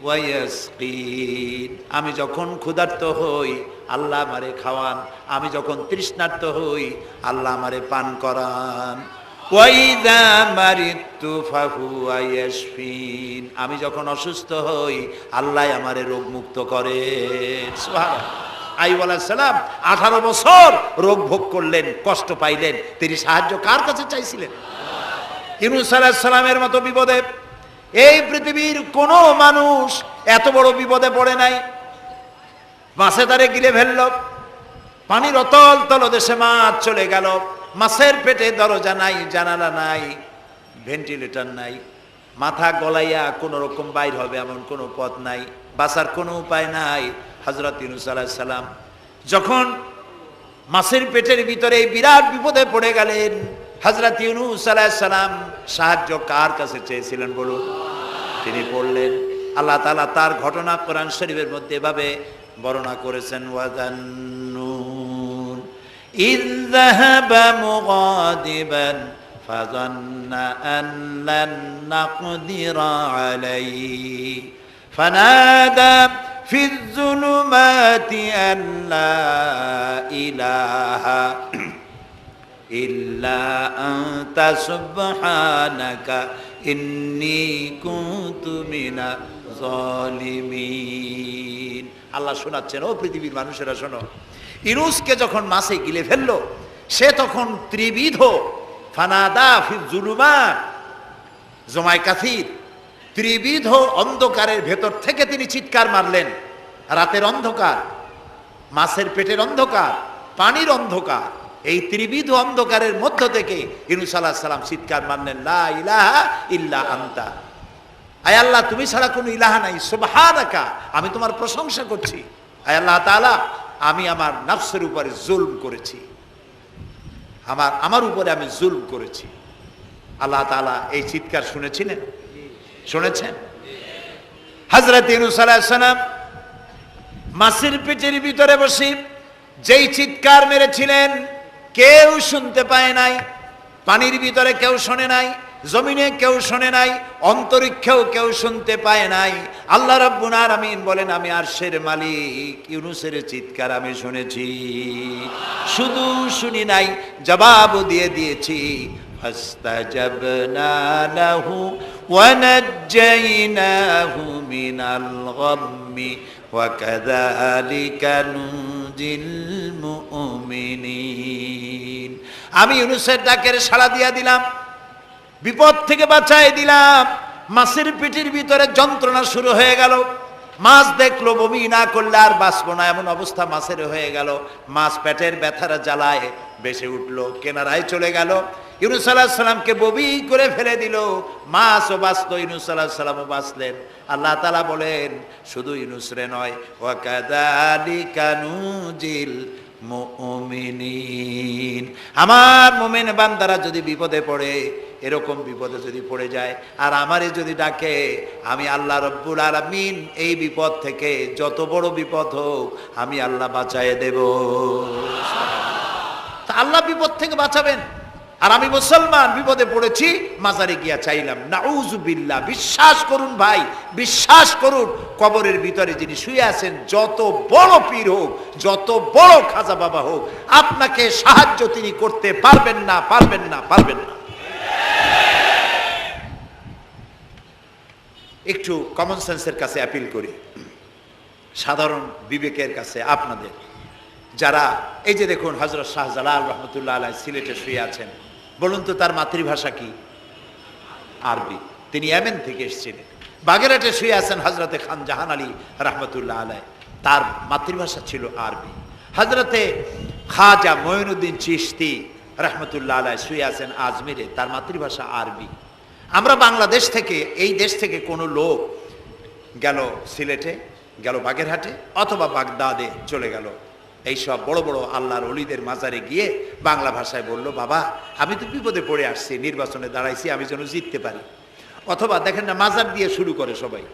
ওয়া ইয়াসকিন, আমি যখন ক্ষুধার্ত হই আল্লাহ আমারে খাওয়ান, আমি যখন তৃষ্ণার্ত হই আল্লাহ আমারে পান করান। ওয়া ইযা মারিতু ফাহুয়া ইয়াশফিন, আমি যখন অসুস্থ হই আল্লাহ আমারে রোগ মুক্ত করেন। সুবহানাল্লাহ। আইয়ুব আলাইহিস সালাম 18 বছর রোগ ভোগ করলেন, কষ্ট পাইলেন, তিনি সাহায্য কার কাছে চাইছিলেন? ইউনূস আলাইহিস সালামের মতো বিপদে এই পৃথিবীর কোন মানুষ এত বড় বিপদে পড়ে নাই। মাছে তারে গিলে ফেলল, পানির অতল তলদেশে মাছ চলে গেল, মাছের পেটে দরজা নাই, জানালা নাই, ভেন্টিলেটর নাই, মাথা গলাইয়া কোন রকম বাইর হবে এমন কোনো পথ নাই, বাঁচার কোনো উপায় নাই। হযরত ইউনূস আলাইহিস সালাম যখন মাছের পেটের ভিতরে বিরাট বিপদে পড়ে গেলেন, হযরত ইউনূস আলাইহিস সালাম সাহায্য কার কাছে চেয়েছিলেন বলুন? তিনি পড়লেন। আল্লাহ তাআলা তার ঘটনা কোরআন শরীফের মধ্যে এভাবে বর্ণনা করেছেন, ওয়াজান্নুন ইয যাহাবা মুগাদিবান ফাযান্না আন লান নাকদিরা আলাইহি ফানাদা ফিয যুলুমাতি আন লা ইলাহা ইল্লা আনতা সুবহানাকা ইন্নী কুনতু মিনাজ জালিমিন। আল্লাহ শোনাচ্ছেন, ও পৃথিবীর মানুষেরা শোনো, ইউনূসকে যখন মাছে গিলে ফেললো, সে তখন ত্রিবিধ ফানাদা ফি যুলুমাত জমায় কাসির, ত্রিবিধ অন্ধকারের ভেতর থেকে তিনি চিৎকার মারলেন। রাতের অন্ধকার, মাছের পেটের অন্ধকার, পানির অন্ধকার, এই ত্রিবিধ অন্ধকারের মধ্য থেকে ইউনূস আলাইহিস সালাম চিৎকার মারলেন, লা ইলাহা ইল্লা আনতা, আয় আল্লাহ তুমি ছাড়া কোনো ইলাহা নাই, সুবহানাকা, আমি তোমার প্রশংসা করছি। আয় আল্লাহ তাআলা, আমি আমার নফসের উপরে জুলম করেছি, আমার উপরে আমি জুলম করেছি। আল্লাহ তাআলা এই চিৎকার শুনেছিলেন, শুনেছেন? হযরত ইউনূস আলাইহিস সালাম মাছের পেটের ভিতরে বসে যেই চিৎকার মেরেছিলেন কেউ শুনতে পায় নাই, পানির ভিতরে কেউ শোনে নাই, জমিনে কেউ শোনে নাই, অন্তরিক্ষেও কেউ শুনতে পায় নাই। আল্লাহ রাব্বুল আলামিন বলেন, আমি আরশের মালিক, ইউনূসের চিৎকার আমি শুনেছি, শুধু শুনি নাই, জবাবও দিয়ে দিয়েছি। ফাস্তাজাবনা লাহু ওয়া নাজ্জাইনাহু মিনাল গাম্মি ওয়া কাযালিকা নুনজিল মুমিনিন। আমি ইউনূসের ডাকের সাড়া দিয়া দিলাম, বিপদ থেকে বাঁচাই দিলাম। মাছের পেটের ভিতরে যন্ত্রণা শুরু হয়ে গেল, মাছ দেখলো বমি না করলে আর বাঁচবো না, এমন অবস্থা মাছের হয়ে গেল। মাছ পেটের ব্যথার জ্বালায় বেসে উঠলো, কেনারায় চলে গেল। ইউনূস আলাইহিস সালামকে বমি করে ফেলে দিল, মাছও বাঁচলো, ইউনূস আলাইহিস সালামও বাঁচলেন। আল্লাহ তাআলা বলেন, শুধু ইউনূস রে নয়, ওয়া কাযালিকা নুনজিল মুমিনিন, আমার মুমিন বান্দারা যদি বিপদে পড়ে, এরকম বিপদে যদি পড়ে যায় আর আমারে যদি ডাকে, আমি আল্লাহ রব্বুল আলামিন এই বিপদ থেকে যত বড় বিপদ হোক আমি আল্লাহ বাঁচায়ে দেব। তা আল্লাহ বিপদ থেকে বাঁচাবেন, আর আমি মুসলমান বিপদে পড়েছি, মাজারে গিয়া চাইলাম, নাউযুবিল্লাহ। বিশ্বাস করুন ভাই, বিশ্বাস করুন, কবরের ভিতরে যিনি শুয়ে আছেন, যত বড় পীর হোক, যত বড় খাজা বাবা হোক, আপনাকে সাহায্য তিনি করতে পারবেন না, পারবেন না, পারবেন না। একটু কমন সেন্সের কাছে অ্যাপিল করি, সাধারণ বিবেকের কাছে আপনাদের, যারা এই যে দেখুন হযরত শাহজালাল রহমতুল্লাহ আলাইহি সিলেটে শুয়ে আছেন, বলুন তো তার মাতৃভাষা কি? আরবি। তিনি ইয়েমেন থেকে এসেছিলেন। বাগেরহাটে শুয়ে আছেন হযরতে খান জাহান আলী রহমতুল্লাহ আলাইহি, তার মাতৃভাষা ছিল আরবি। হযরতে খাজা মঈনুদ্দিন চিশতি রহমতুল্লাহ আলাইহি শুয়ে আছেন আজমিরে, তার মাতৃভাষা আরবি। আমরা বাংলাদেশ থেকে, এই দেশ থেকে কোনো লোক গেল সিলেটে, গেল বাগেরহাটে অথবা বাগদাদে চলে গেল, এইসব বড় বড় আল্লাহর ওলিদের মাজারে গিয়ে বাংলা ভাষায় বলল, বাবা আমি তো বিপদে পড়ে আসছি, নির্বাচনে দাঁড়াইছি, আমি যেন জিততে পারি। অথবা দেখেন না, মাজার দিয়ে শুরু করে সবাই।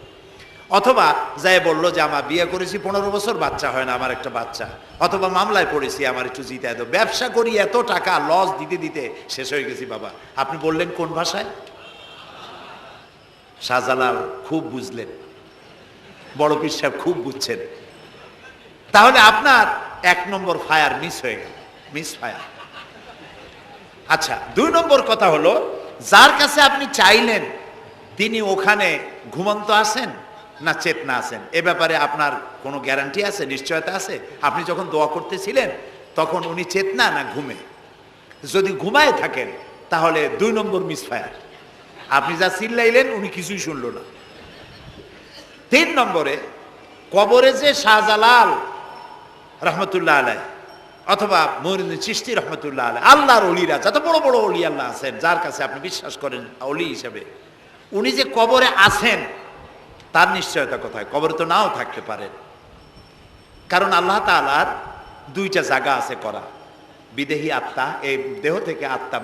অথবা যায় বলল যে আমার বিয়ে করেছি 15 বছর, বাচ্চা হয় না, আমার একটা বাচ্চা। অথবা মামলায় পড়েছি, আমার একটু জিতায় দাও। ব্যবসা করি, এত টাকা লস দিতে দিতে শেষ হয়ে গেছি। বাবা আপনি বললেন কোন ভাষায়? শাহজালাল খুব বুঝলেন, বড় পীর সাহেব খুব বুঝছেন। তাহলে আপনার 1 নম্বর ফায়ার মিস হয়ে গেল, মিস ফায়ার। আচ্ছা, 2 নম্বর কথা হলো, যার কাছে আপনি চাইলেন তিনি ওখানে ঘুমন্ত আছেন না চেতনা আছেন, এ ব্যাপারে আপনার কোনো গ্যারান্টি আছে, নিশ্চয়তা আছে? আপনি যখন দোয়া করতেছিলেন তখন উনি চেতনা না ঘুমে? যদি ঘুমায় থাকেন তাহলে 2 নম্বর মিস ফায়ার। আপনি যা চিল্লাইলেন উনি কিছুই শুনল না। 3 নম্বরে, কবরে যে শাহজালাল রহমতুল্লাহ আলাইহি অথবা মঈনুদ্দিন চিশতি রহমতুল্লাহ আলাইহি, আল্লাহর ওলিরা, যত বড় বড় ওলি আল্লাহ আছেন, যার কাছে আপনি বিশ্বাস করেন ওলি হিসেবে, উনি যে কবরে আছেন তার নিশ্চয়তা কোথায়? কবরে তো নাও থাকতে পারেন, কারণ আল্লাহ তাআলার 2টা জায়গা আছে করা। বিদেহী আত্মা, এই দেহ থেকে আত্মা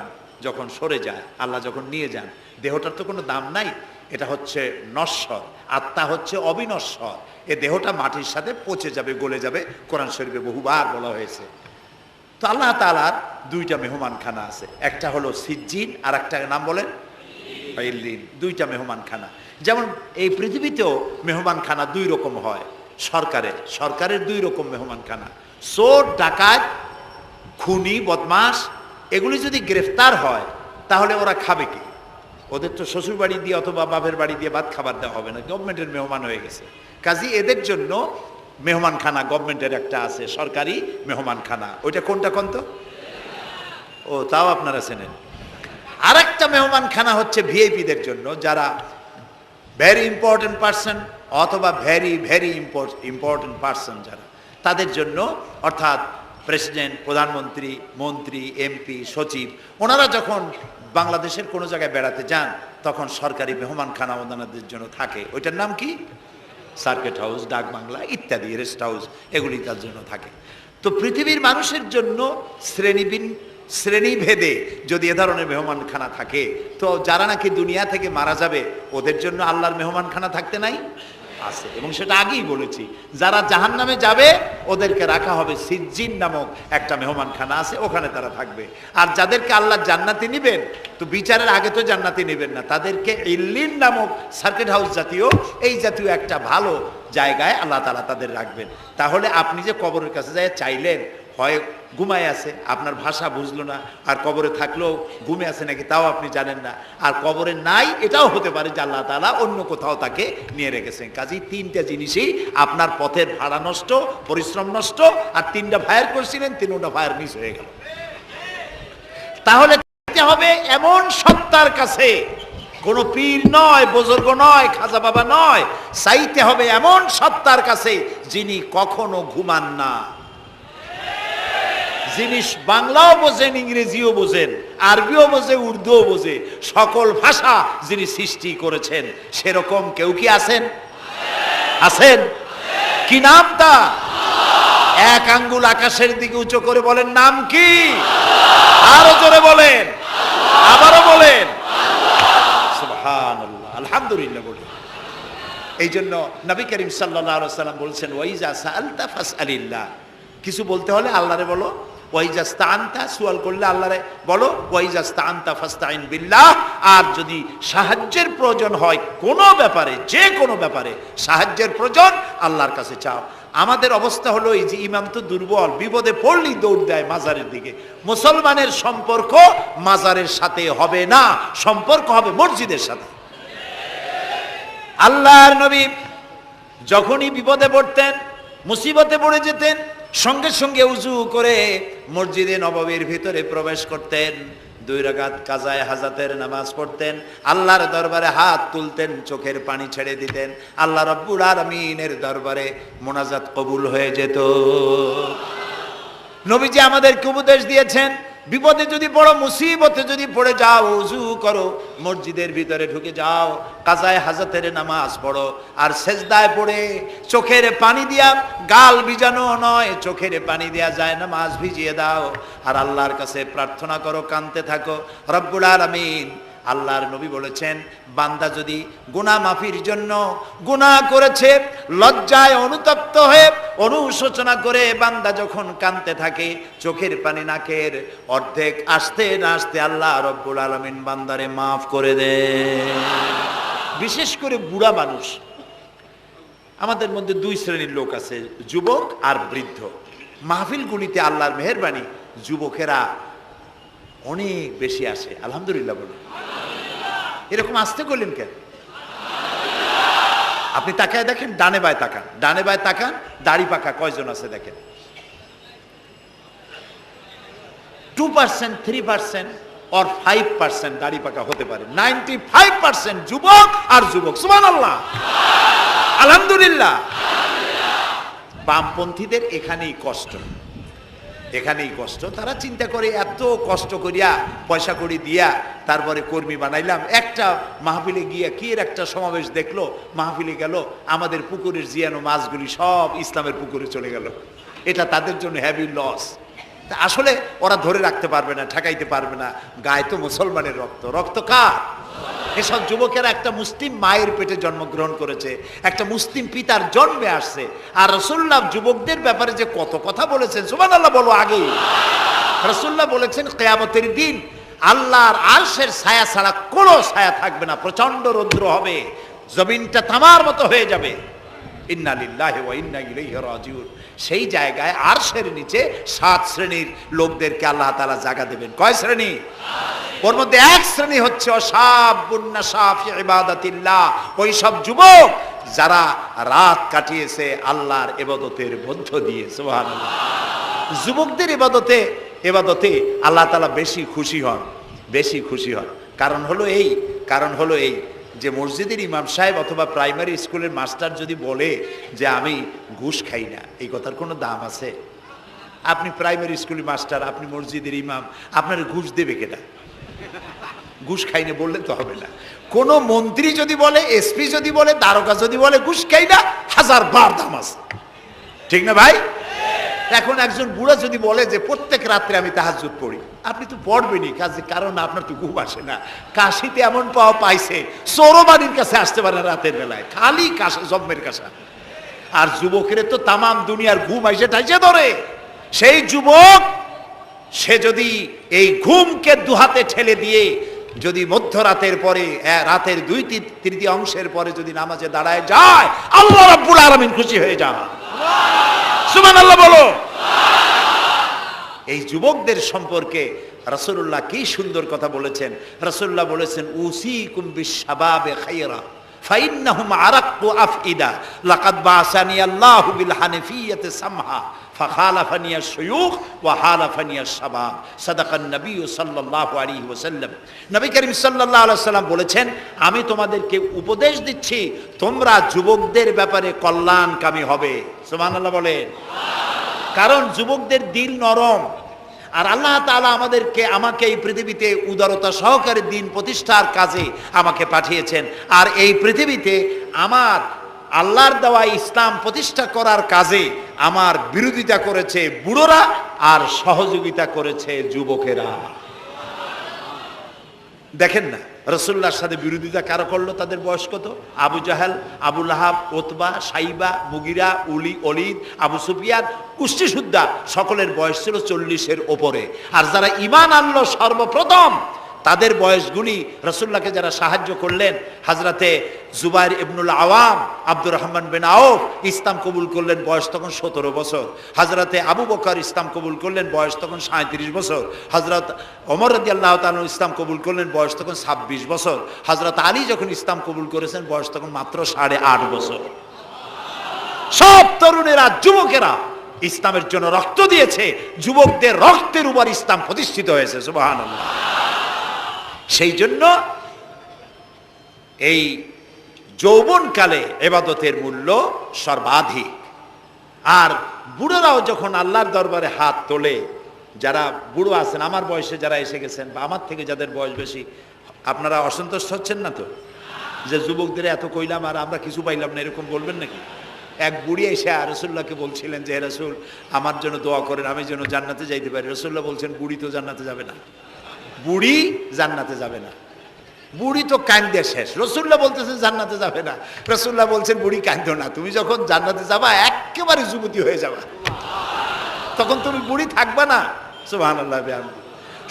যখন সরে যায়, আল্লাহ যখন নিয়ে যান, দেহটার তো কোনো দাম নাই, এটা হচ্ছে নশ্বর, আত্মা হচ্ছে অবিনশ্বর। এ দেহটা মাটির সাথে পচে যাবে, গলে যাবে, কোরআন শরীফে বহুবার বলা হয়েছে। তো আল্লাহ তাআলার দুইটা মেহমানখানা আছে, একটা হলো সিজ্জিন আর একটা নাম বলেন ইল্লিন, দুইটা মেহমানখানা। যেমন এই পৃথিবীতেও মেহমানখানা দুই রকম হয়, সরকারের দুই রকম মেহমানখানা। চোর, ডাকাত, খুনি, বদমাস এগুলি যদি গ্রেফতার হয় তাহলে ওরা খাবে কি? ওদের তো শ্বশুর বাড়ি দিয়ে অথবা বাপের বাড়ি দিয়ে ভাত খাবার দেওয়া হবে না, গভর্নমেন্টের মেহমান হয়ে গেছে। কাজী এদের জন্য মেহমানখানা গভর্নমেন্টের একটা আছে, সরকারি মেহমানখানা। ওইটা কোনটা কোন তো? ও, তাও আপনারা চেনেন। আর একটা মেহমানখানা হচ্ছে ভিআইপিদের জন্য, যারা ভেরি ইম্পর্টেন্ট পার্সন অথবা ভেরি ভেরি ইম্পর্টেন্ট পার্সন যারা, তাদের জন্য, অর্থাৎ প্রেসিডেন্ট, প্রধানমন্ত্রী, মন্ত্রী, এমপি, সচিব, ওনারা যখন বাংলাদেশের কোনো জায়গায় বেড়াতে যান তখন সরকারি মেহমানখানা ওনাদের জন্য থাকে। ওইটার নাম কি? সার্কিট হাউস, ডাক বাংলা ইত্যাদি, রেস্ট হাউস, এগুলি তার জন্য থাকে। তো পৃথিবীর মানুষের জন্য শ্রেণীভেদে যদি এ ধরনের মেহমানখানা থাকে, তো যারা নাকি দুনিয়া থেকে মারা যাবে ওদের জন্য আল্লাহর মেহমানখানা থাকতে নাই? আছে। এবং সেটা আগেই বলেছি, যারা জাহান্নামে যাবে ওদেরকে রাখা হবে সিজ্জিন নামক একটা মেহমানখানা আছে, ওখানে তারা থাকবে। আর যাদেরকে আল্লাহ জান্নাতে নিবেন, তো বিচারের আগে তো জান্নাতে নেবেন না, তাদেরকে ইল্লিন নামক সার্কিট হাউস জাতীয়, এই জাতীয় একটা ভালো জায়গায় আল্লাহ তাআলা তাদের রাখবেন। তাহলে আপনি যে কবরের কাছে যায় চাইলেন, হয় ঘুমায় আছে, আপনার ভাষা বুঝলো না, আর কবরে থাকলেও ঘুমে আছে নাকি তাও আপনি জানেন না, আর কবরে নাই এটাও হতে পারে যে আল্লাহ তাআলা অন্য কোথাও তাকে নিয়ে রেখেছেন। কাজেই তিনটা জিনিসই, আপনার পথের ভাড়া নষ্ট, পরিশ্রম নষ্ট, আর তিনটা ফায়ার করছিলেন, তিনটা ফায়ার মিস হয়ে গেল। তাহলে হবে এমন সত্তার কাছে, কোনো পীর নয়, বুজুর্গ নয়, খাজা বাবা নয়, চাইতে হবে এমন সত্তার কাছে যিনি কখনো ঘুমান না, যিনি বাংলাও বোঝেন, ইংরেজিও বোঝেন, আরবিও বোঝে, উর্দুও বোঝে, সকল ভাষা যিনি সৃষ্টি করেছেন। সেরকম কেউ কি আছেন? আছেন? কি নাম তা? এক আঙ্গুল আকাশের দিকে উঁচু করে বলেন, নাম কি? আরো জোরে বলেন, আবারও বলেন, সুবহানাল্লাহ, আলহামদুলিল্লাহ বলেন। এই জন্য নবী করিম সাল্লাল্লাহু আলাইহি ওয়াসাল্লাম বলছেন, ওয়াইজা সাআলতা ফাসআলিল্লাহ, কিছু বলতে হলে আল্লাহরে বলো। ওয়াইজা ইসতাআনতা, সুয়াল করলে আল্লাহরে বলো। ওয়াইজা ইসতাআনতা ফাসতাইন বিল্লাহ, আর যদি সাহায্যের প্রয়োজন হয় কোনো ব্যাপারে, যে কোনো ব্যাপারে সাহায্যের প্রয়োজন, আল্লাহর কাছে চাও। আমাদের অবস্থা হলো এই যে ইমাম তো দুর্বল, বিপদে পড়লেই দৌড় দেয় মাজারের দিকে। মুসলমানের সম্পর্ক মাজারের সাথে হবে না, সম্পর্ক হবে মসজিদের সাথে। আল্লাহর নবী যখনই বিপদে পড়তেন, মুসিবতে পড়ে যেতেন, সঙ্গে সঙ্গে উজু করে মসজিদে নববীর ভিতরে প্রবেশ করতেন, 2 রাকাত কাজায়ে হাজাতের নামাজ পড়তেন, আল্লাহর দরবারে হাত তুলতেন, চোখের পানি ছেড়ে দিতেন, আল্লাহ রাব্বুল আলামিনের দরবারে মোনাজাত কবুল হয়ে যেত। নবীজি আমাদেরকে উপদেশ দিয়েছেন, বিপদে যদি পড়ো, মুসিবতে যদি পড়ে যাও, উজু করো, মসজিদের ভিতরে ঢুকে যাও, কাজায়ে হাজাতের নামাজ পড়ো, আর সেজদায় পড়ে চোখের পানি দিয়া, গাল ভিজানো নয়, চোখের পানি দিয়া যায় নামাজ ভিজিয়ে দাও, আর আল্লাহর কাছে প্রার্থনা করো, কাঁদতে থাকো। রব্বুল আলামিন, আল্লাহর নবী বলেছেন, বান্দা যদি গুনাহ মাফির জন্য গুনাহ করেছে, লজ্জায় অনুতপ্ত হয়ে অনুশোচনা করে বান্দা যখন কাঁদতে থাকে, চোখের পানি নাকের অর্ধেক আসতে না আসতে আল্লাহ রব্বুল আলামিন বান্দারে মাফ করে দেন। বিশেষ করে বুড়া মানুষ, আমাদের মধ্যে 2 শ্রেণীর লোক আছে, যুবক আর বৃদ্ধ। মাহফিলগুলিতে আল্লাহর মেহেরবানি যুবকেরা অনেক বেশি আসে, আলহামদুলিল্লাহ বলে। এরকম আসতে করলেন কেন? আপনি তাকায় দেখেন, ডানে বায় তাকান, ডানে বায় তাকান, দাড়ি পাকা কয়জন আছে দেখেন। 2%, 3% or 5% দাড়ি পাকা হতে পারে, 95% যুবক আর যুবক। সুবহানাল্লাহ, আলহামদুলিল্লাহ। বামপন্থীদের এখানেই কষ্ট, এখানেই কষ্ট। তারা চিন্তা করে এত কষ্ট করিয়া পয়সা করি দিয়া তারপরে কর্মী বানাইলাম, একটা মাহফিলে গিয়া কি এর একটা সমাবেশ দেখলো, মাহফিলে গেল, আমাদের পুকুরের জিয়ানো মাছগুলি সব ইসলামের পুকুরে চলে গেল। এটা তাদের জন্য হেভি লস। আসলে ওরা ধরে রাখতে পারবে না, ঠেকাইতে পারবে না। গায়ে তো মুসলমানের রক্ত, রক্ত কার? এসব যুবকেরা একটা মুসলিম মায়ের পেটে জন্মগ্রহণ করেছে, একটা মুসলিম পিতার জন্মে আসছে। আর রাসূলুল্লাহ যুবকদের ব্যাপারে যে কত কথা বলেছেন, সুবহানাল্লাহ বলো আগেই। রাসূলুল্লাহ বলেছেন কিয়ামতের দিন আল্লাহর আরশের ছায়া ছাড়া কোনো ছায়া থাকবে না, প্রচন্ড রৌদ্র হবে, জমিনটা তামার মতো হয়ে যাবে। ইন্না লিল্লাহি ওয়া ইন্না ইলাইহি রাজিউন। সেই জায়গায় আরশের নিচে 7 শ্রেণীর লোকদেরকে আল্লাহ তাআলা জায়গা দেবেন। কয় শ্রেণী? ওর মধ্যে এক শ্রেণী হচ্ছে অশাবুন নাশা ফি ইবাদাতিল্লাহ, ওই সব যুবক যারা রাত কাটিয়েছে আল্লাহর ইবাদতের মধ্য দিয়ে। সুবহানাল্লাহ। যুবকদের ইবাদতে আল্লাহ তাআলা বেশি খুশি হন, বেশি খুশি হন। কারণ হলো এই যে মসজিদের ইমাম সাহেব অথবা প্রাইমারি স্কুলের মাস্টার যদি বলে যে আমি ঘুষ খাই না, এই কথার কোনো দাম আছে? আপনি প্রাইমারি স্কুলের মাস্টার, আপনি মসজিদের ইমাম, আপনার ঘুষ দেবে কেটা? ঘুষ খাই না বললে তো হবে না। কোন মন্ত্রী যদি বলে, এসপি যদি বলে, দারোগা যদি বলে ঘুষ খাই না, 1000 বার দাম আছে, ঠিক না ভাই? এখন একজন বুড়া যদি বলে যে প্রত্যেক রাত্রে আমি তাহাজ্জুদ পড়ি, আপনি তো পড়বেনই, কারণ আপনার তো ঘুম আসে না। কাশিতে এমন পাওয়া পাইছে, চোরবাড়ির কাছে আসতে পারে রাতের বেলায়, খালি কাশা, জম্মের কাশা। আর যুবকের তো তামাম দুনিয়ার ঘুম আইসে ঠাইসে ধরে। সেই যুবক সে যদি এই ঘুমকে দুহাতে ঠেলে দিয়ে যদি মধ্যরাতের পরে, রাতের 2/3 পরে যদি নামাজে দাঁড়ায় যায়, আল্লাহ রাব্বুল আলামিন খুশি হয়ে যান। সুবহানাল্লাহ বলো। এই যুবকদের সম্পর্কে রাসূলুল্লাহ কি সুন্দর কথা বলেছেন। রাসূলুল্লাহ বলেছেন উসিকুম বিশ-শাবাবে খায়রা ফাইন্নাহুম আরাক্কু আফইদা লাকাদ বাসানি আল্লাহু বিল হানিফিয়্যাতি সামহা ফাখালাফানি আশ-শুয়ুখ ওয়া হালাফানি আশ-শাবাব। সাদাকান নবী সাল্লাল্লাহু আলাইহি ওয়াসাল্লাম। নবী করিম সাল্লাল্লাহু আলাইহি ওয়াসাল্লাম বলেছেন, আমি তোমাদেরকে উপদেশ দিচ্ছি তোমরা যুবকদের ব্যাপারে কল্যাণকামী হবে। সুবহানাল্লাহ বলেন। কারণ যুবকদের দিল নরম, আর আল্লাহ তাআলা আমাকে এই পৃথিবীতে উদারতা সহকারে দিন প্রতিষ্ঠার কাজে আমাকে পাঠিয়েছেন। আর এই পৃথিবীতে আমার আল্লাহর দেওয়া ইসলাম প্রতিষ্ঠা করার কাজে আমার বিরোধিতা করেছে বুড়োরা, আর সহযোগিতা করেছে যুবকেরা। দেখেন না রাসূলুল্লাহর সাথে বিরোধিতা কারা করলো? তাদের বয়স কত? আবু জাহেল, আবু লাহাব, ওতবা, সাইবা, মুগিরা, ওলীদ, আবু সুফিয়ান, কুষ্টিসুদ্ধা, সকলের বয়স ছিল 40-এর ওপরে। আর যারা ঈমান আনলো সর্বপ্রথম, তাদের বয়সগুলি রাসূলুল্লাহকে যারা সাহায্য করলেন, হযরতে জুবাইর ইবনুল আওয়াম, আব্দুর রহমান বিন আউফ ইসলাম কবুল করলেন, বয়স তখন 17 বছর। হযরতে আবু বকর ইসলাম কবুল করলেন, বয়স তখন 37 বছর। হযরত ওমর রাদিয়াল্লাহু তাআলা ইসলাম কবুল করলেন, বয়স তখন 26 বছর। হযরত আলী যখন ইসলাম কবুল করেছেন, বয়স তখন মাত্র 8.5 বছর। সব তরুণেরা, যুবকেরা ইসলামের জন্য রক্ত দিয়েছে, যুবকদের রক্তের উপর ইসলাম প্রতিষ্ঠিত হয়েছে। সুবহানাল্লাহ। সেই জন্য এই যৌবনকালে ইবাদতের মূল্য সর্বাধিক। আর বুড়োরাও যখন আল্লাহর দরবারে হাত তোলে, যারা বুড়ো আছেন, আমার বয়সে যারা এসে গেছেন বা আমার থেকে যাদের বয়স বেশি, আপনারা অসন্তুষ্ট হচ্ছেন না তো যে যুবকদের এত কইলাম আর আমরা কিছু পাইলাম না, এরকম বলবেন নাকি? এক বুড়ি এসে রাসূলুল্লাহকে বলছিলেন যে, হে রাসূল, আমার জন্য দোয়া করেন, আমি যেন জান্নাতে যাইতে পারি। রাসূলুল্লাহ বলছেন, বুড়ি তো জান্নাতে যাবে না, বুড়ি জান্নাতে যাবে না, বুড়ি তো কান্দে শেষ। রাসূলুল্লাহ বলতেছেন জান্নাতে যাবে না, রাসূলুল্লাহ বলছেন বুড়ি কান্দো না, তুমি যখন জান্নাতে যাবা একেবারে যুবতী হয়ে যাবা, তখন তুমি বুড়ি থাকবা না। সুবহানাল্লাহ।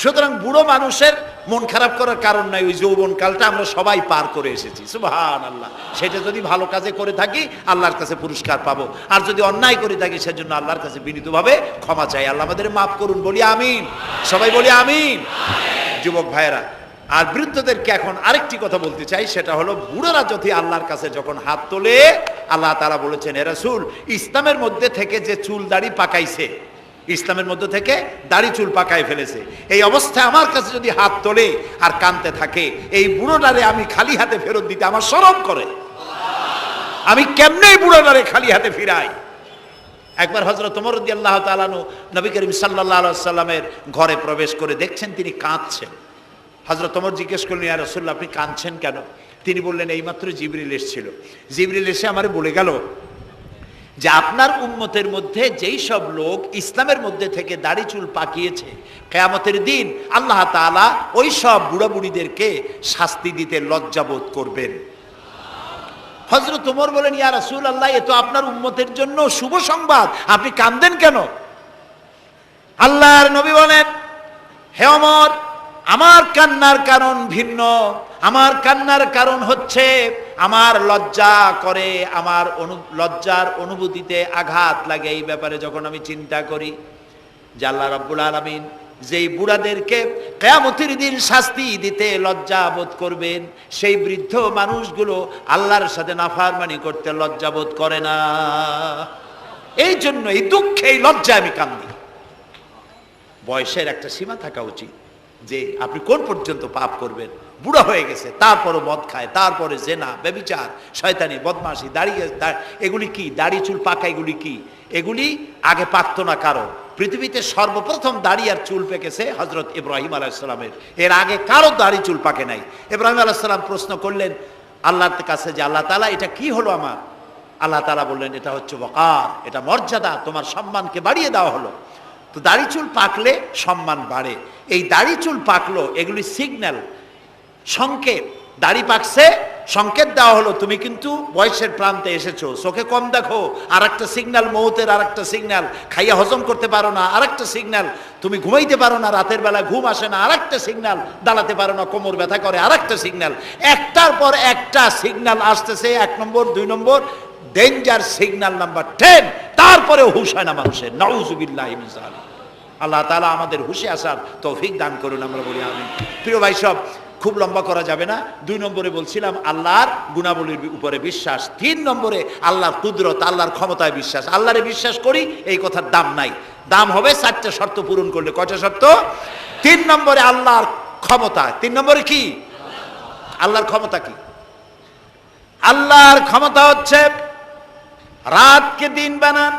সুতরাং বুড়ো মানুষের মন খারাপ করার কারণ নাই, ওই যৌবন কালটা আমরা সবাই পার করে এসেছি। সুবহানাল্লাহ। সেটা যদি ভালো কাজে করে থাকি আল্লাহর কাছে পুরস্কার পাবো, আর যদি অন্যায় করে থাকি সেজন্য আল্লাহর কাছে বিনীতভাবে ক্ষমা চাই। আল্লাহ আমাদের মাফ করুন, বলি আমিন, সবাই বলি আমিন। যুবক ভাইয়েরা, আর বৃদ্ধদেরকে এখন আরেকটি কথা বলতে চাই, সেটা হলো বুড়োরা যদি আল্লাহর কাছে যখন হাত তোলে, আল্লাহ তাআলা বলেছেন, হে রাসূল, ইসলামের মধ্যে থেকে যে চুল দাড়ি পাকাইছে, ইসলামের মধ্যে থেকে দাড়ি চুল পাকায় ফেলেছে, এই অবস্থায় আমার কাছে যদি হাত তোলে আর কাঁদতে থাকে, এই বুড়োটারে আমি খালি হাতে ফেরত দিতে আমার শরম করে। আমি কেমনে বুড়োটারে খালি হাতে ফিরাই? একবার হযরত ওমর রাদিয়াল্লাহু তাআলা আনহু নবী করিম সাল্লাল্লাহু আলাইহি ওয়াসাল্লামের ঘরে প্রবেশ করে দেখছেন তিনি কাঁদছেন। হযরত ওমর জিজ্ঞেস করলেন, ইয়া রাসূলুল্লাহ, আপনি কাঁদছেন কেন? তিনি বললেন, এইমাত্র জিবরিল এসেছিল, জিবরিল এসে আমারে বলে গেল যে আপনার উম্মতের মধ্যে যেই সব লোক ইসলামের মধ্যে থেকে দাড়ি চুল পাকিয়েছে, কিয়ামতের দিন আল্লাহ তাআলা ওই সব বুড়া বুড়িদেরকে শাস্তি দিতে লজ্জাবোধ করবেন। হযরত ওমর বলেন, ইয়া রাসূলুল্লাহ, এ তো আপনার উম্মতের জন্য শুভ সংবাদ, আপনি কাঁদেন কেন? আল্লাহর নবী বলেন, হে ওমর, আমার কান্নার কারণ ভিন্ন। আমার কান্নার কারণ হচ্ছে আমার লজ্জা করে, আমার লজ্জার অনুভূতিতে আঘাত লাগে এই ব্যাপারে যখন আমি চিন্তা করি যে আল্লাহ রাব্বুল আলামিন যেই বুড়াদেরকে কিয়ামতের দিন শাস্তি দিতে লজ্জা বোধ করবেন, সেই বৃদ্ধ মানুষগুলো আল্লাহর সাথে নাফরমানি করতে লজ্জা বোধ করে না। এই জন্য এই দুঃখে, এই লজ্জায় আমি কান্দি। বয়সের একটা সীমা থাকা উচিত যে আপনি কোন পর্যন্ত পাপ করবেন। বুড়া হয়ে গেছে, তারপরও মদ খায়, তারপরে জেনা, ব্যভিচার, শয়তানি, বদমাশি, এগুলি কি? দাড়ি চুল পাকা এগুলি কি? এগুলি আগে পাকতো না কারো। পৃথিবীতে সর্বপ্রথম দাড়ি আর চুল পেকেছে হযরত ইব্রাহিম আলাইহিস সালামের। এর আগে কারো দাড়ি চুল পাকে নাই। ইব্রাহিম আলাইহিস সালাম প্রশ্ন করলেন আল্লাহর কাছে যে আল্লাহ তাআলা, এটা কি হলো আমার? আল্লাহ তাআলা বললেন, এটা হচ্ছে ওয়াকার, এটা মর্যাদা, তোমার সম্মানকে বাড়িয়ে দেওয়া হলো। তো দাড়ি চুল পাকলে সম্মান বাড়ে। এই দাড়ি চুল পাকলো, এগুলি সিগন্যাল, সংকেত। দাড়ি পাকছে, সংকেত দেওয়া হলো তুমি কিন্তু বয়সের প্রান্তে এসেছো। চোখে কম দেখো, আর একটা সিগন্যাল, মৌতের আর একটা সিগন্যাল। খাইয়া হজম করতে পারো না, আর একটা সিগন্যাল। তুমি ঘুমাইতে পারো না, রাতের বেলা ঘুম আসে না, আর একটা সিগন্যাল। দাঁড়াতে পারো না, কোমর ব্যথা করে, আর একটা সিগন্যাল। একটার পর একটা সিগন্যাল আসতেছে, 1 নম্বর, 2 নম্বর, ডেঞ্জার সিগন্যাল নাম্বার 10। তারপরেও হুঁশ হয় না মানুষের। নাউযুবিল্লাহি মিন যালিক। আল্লাহ তাআলা আমাদের হুঁশে আসার তৌফিক দান করুন, আমরা বলি আমিন। প্রিয় ভাই সব, খুব লম্বা করা যাবে না। 2 নম্বরে বলছিলাম আল্লাহর গুণাবলীর উপরে বিশ্বাস। 3 নম্বরে আল্লাহর কুদরত, আল্লাহর ক্ষমতায় বিশ্বাস। আল্লাহরে বিশ্বাস করি, এই কথার দাম নাই। দাম হবে 4টা শর্ত পূরণ করলে। কয়টা শর্ত? 3 নম্বরে আল্লাহর ক্ষমতা। 3 নম্বরে কি? আল্লাহর ক্ষমতা কি? আল্লাহর ক্ষমতা হচ্ছে রাতকে দিন বানান,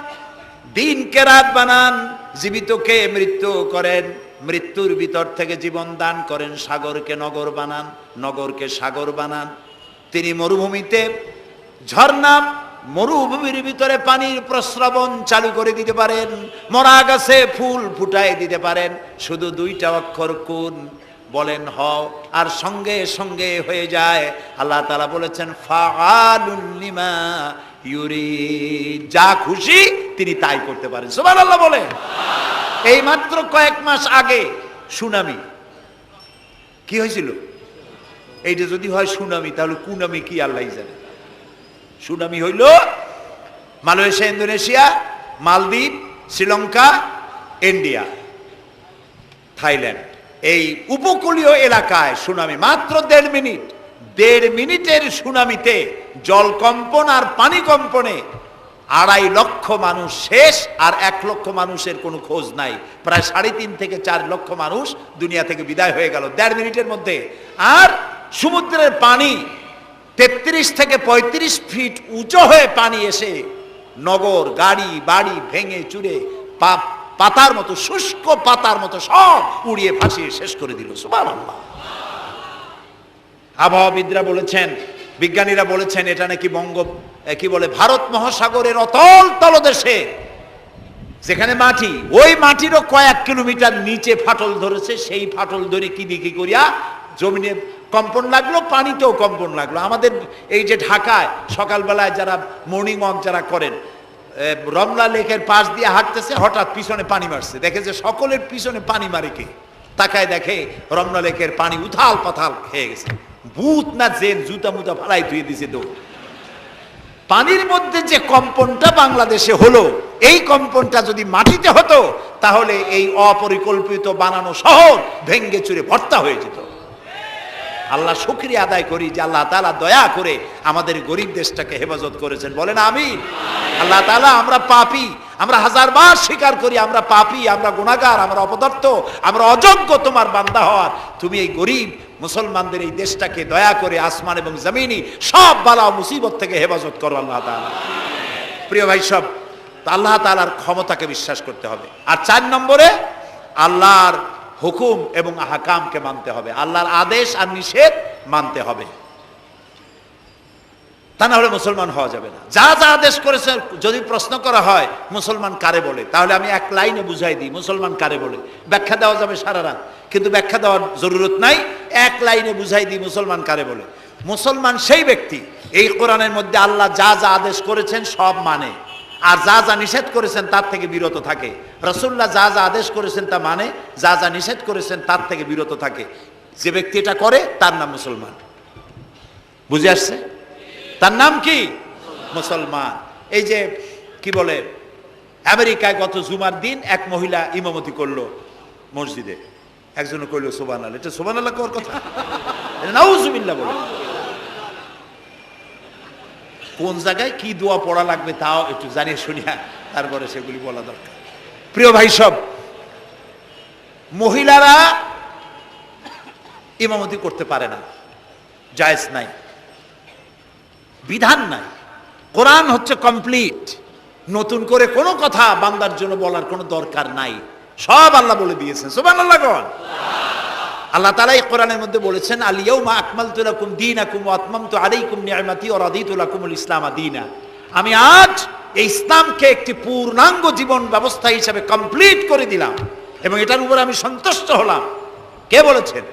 দিনকে রাত বানান, জীবিতকে মৃত্যু করেন, মৃত্যুর ভিতর থেকে জীবন দান করেন, সাগরকে নগর বানান, নগরকে সাগর বানান। তিনি মরুভূমিতে ঝর্ণা, মরুভূমির ভিতরে পানির প্রস্রবণ চালু করে দিতে পারেন, মরা গাছে ফুল ফুটায় দিতে পারেন। শুধু 2টা অক্ষর কুন বলেন হও, আর সঙ্গে সঙ্গে হয়ে যায়। আল্লাহ তাআলা বলেছেন ফাআলুন লিমা ইউরিদ, যা খুশি তিনি তাই করতে পারেন। সুবহানাল্লাহ বলে। এই মাত্র কয়েক মাস আগে সুনামি কি হয়েছিল? এইটা যদি হয় সুনামি, তাহলে কুনামি কি আল্লাহ জানে। সুনামি হইল মালয়েশিয়া, ইন্দোনেশিয়া, মালদ্বীপ, শ্রীলঙ্কা, ইন্ডিয়া, থাইল্যান্ড, এই উপকূলীয় এলাকায় সুনামি। মাত্র 1.5 মিনিট, 1.5 মিনিটের সুনামিতে জলকম্পন আর পানি কম্পনে 2.5 লক্ষ মানুষ শেষ, আর 1 লক্ষ মানুষের কোনো খোঁজ নাই। প্রায় 3.5 থেকে 4 লক্ষ মানুষ দুনিয়া থেকে বিদায় হয়ে গেল 1.5 মিনিটের মধ্যে। আর সমুদ্রের পানি 33 থেকে 35 ফিট উঁচু হয়ে পানি এসে নগর, গাড়ি বাড়ি ভেঙে চুরে পাতার মতো, শুষ্ক পাতার মতো সব উড়িয়ে ভাসিয়ে শেষ করে দিল। সুবহানাল্লাহ। আবহাওয়াবিদরা বলেছেন, বিজ্ঞানীরা বলেছেন, এটা নাকি কি বলে, ভারত মহাসাগরের অতল তলদেশে যেখানে মাটি, ওই মাটিরও কয়েক কিলোমিটার নিচে ফাটল ধরেছে। সেই ফাটল ধরে কি দিকে করিয়া জমিনে কম্পন লাগলো, পানিতেও কম্পন লাগলো। আমাদের এই যে ঢাকায় সকালবেলায় যারা মর্নিং ওয়াক যারা করেন, রমনা লেকের পাশ দিয়ে হাঁটতেছে, হঠাৎ পিছনে পানি মারছে, দেখে যে সকলের পিছনে পানি মারে কে? তাকায় দেখে রমনা লেকের পানি উথাল পাথাল খেয়ে গেছে। ভূত না জেন জুতা মুতা ফালাই ধুয়ে দিছে। তো পানির মধ্যে যে কম্পনটা বাংলাদেশে হলো, এই কম্পনটা যদি মাটিতে হতো, তাহলে এই অপরিকল্পিত বানানো শহর ভেঙ্গে চুরে ভর্তা হয়ে যেত। আল্লাহ শুকরিয়া আদায় করি যে আল্লাহ তাআলা দয়া করে আমাদের গরিব দেশটাকে হেফাজত করেছেন। বলেন আমিন। আল্লাহ তাআলা, আমরা পাপী, আমরা 1000 বার স্বীকার করি আমরা পাপী, আমরা গুনাহগার, আমরা অপদার্থ, আমরা অযোগ্য তোমার বান্দা হওয়ার। তুমি এই গরিব মুসলমানদের এই দেশটাকে দয়া করে আসমান এবং জমিনি সব বালা ও মুসিবত থেকে হেফাজত করো আল্লাহ তাআলা। প্রিয় ভাই সব, আল্লাহ তাআলার ক্ষমতাকে বিশ্বাস করতে হবে। আর 4 নম্বরে আল্লাহর হুকুম এবং আহকামকে মানতে হবে, আল্লাহর আদেশ আর নিষেধ মানতে হবে। তা না হলে মুসলমান হওয়া যাবে না। যা যা আদেশ করেছে, যদি প্রশ্ন করা হয় মুসলমান কারে বলে, তাহলে আমি এক লাইনে বুঝাই দিই মুসলমান কারে বলে। ব্যাখ্যা দেওয়া যাবে সারা রাত, কিন্তু ব্যাখ্যা দেওয়ার জরুরত নাই, এক লাইনে বুঝাই দিই মুসলমান কারে বলে। মুসলমান সেই ব্যক্তি এই কোরআনের মধ্যে আল্লাহ যা যা আদেশ করেছেন সব মানে, আর যা যা নিষেধ করেছেন তার থেকে বিরত থাকে। রাসূলুল্লাহ যা যা আদেশ করেছেন তা মানে, যা যা নিষেধ করেছেন তার থেকে বিরত থাকে। যে ব্যক্তি এটা করে তার নাম মুসলমান। বুঝে আসছে? তার নাম কি? মুসলমান। এই যে কি বলে, আমেরিকায় গত জুমার দিন এক মহিলা ইমামতি করলো মসজিদে, একজন কইল সুবহানাল্লাহ। এটা সুবহানাল্লাহ কওয়ার কথা? নাউজুবিল্লাহ বলে। কোন জায়গায় কি দোয়া পড়া লাগবে তাও একটু জানিয়ে শুনিয়া তারপরে সেগুলি বলা দরকার। প্রিয় ভাই সব, মহিলারা ইমামতি করতে পারে না, জায়েজ নাই, বিধান নাই। কোরআন হচ্ছে কমপ্লিট, নতুন করে কোনো কথা বান্দার জন্য বলার কোনো দরকার নাই, সব আল্লাহ বলে দিয়েছেন। সুবহানাল্লাহ কোন আল্লাহ তাআলা এই কোরআনের মধ্যে বলেছেন, আল ইয়াউমা আকমালতু লাকুম দীনাকুম ওয়া আতমামতু আলাইকুম নি'মাতি ওয়া রাদিতু লাকুমুল ইসলাম দীনা। আমি আজ এই ইসলামকে একটি পূর্ণাঙ্গ জীবন ব্যবস্থা হিসেবে কমপ্লিট করে দিলাম এবং এটার উপর আমি সন্তুষ্ট হলাম। কে বলেছেন?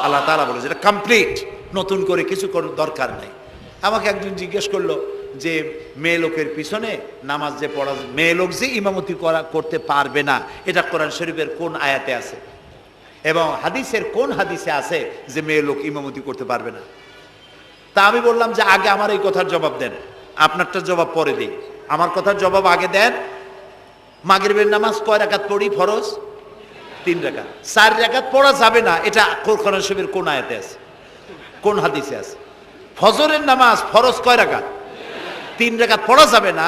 আল্লাহ তাআলা বলেছেন এটা কমপ্লিট, নতুন করে কিছু করার দরকার নাই। আমাকে একজন জিজ্ঞেস করলো যে মেয়ে লোকের পিছনে নামাজ যে পড়া, মেয়ে লোক যে ইমামতি করতে পারবে না, এটা কোরআন শরীফের কোন আয়াতে আছে এবং হাদিসের কোন হাদিসে আছে যে মেয়ে লোক ইমামতি করতে পারবে না? তা আমি বললাম যে আগে আমার এই কথার জবাব দেন, আপনারটা জবাব পরে দিই। আমার কথার জবাব আগে দেন। মাগরিবের নামাজ কয় রাকাত পড়ি ফরজ? 3 রাকাত। 4 রাকাত পড়া যাবে না, এটা কোরআন শরীফের কোন আয়াতে আছে, কোন হাদিসে আছে? ফজরের নামাজ ফরজ কয় রাকাত? 3 রাকাত পড়া যাবে না,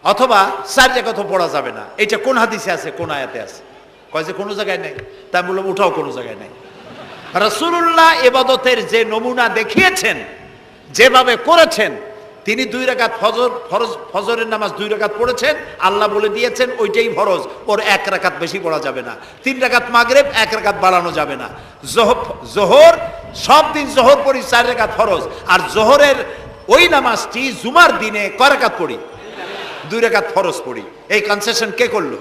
অথবা 4 রাকাতও পড়া যাবে না, এটা কোন হাদিসে আছে, কোন আয়াতে আছে? কয় যে কোনো জায়গায় নেই। তা আমি বললাম ওটাও কোনো জায়গায় নেই। রাসূলুল্লাহ ইবাদতের যে নমুনা দেখিয়েছেন, যেভাবে করেছেন, তিনি 2 রাকাত ফজরের নামাজ 2 রাকাত পড়েছেন, আল্লাহ বলে দিয়েছেন ওইটাই ফরজ, ওর 1 রাকাত বেশি পড়া যাবে না। 3 রাকাত মাগরিব, 1 রাকাত বাড়ানো যাবে না। জোহর সব দিন জোহর পড়ি 4 রাকাত ফরজ, আর জোহরের ওই নামাজটি জুমার দিনে কয় রাকাত পড়ি? 2 রাকাত ফরজ পড়ি। এই কনসেশন কে করলো?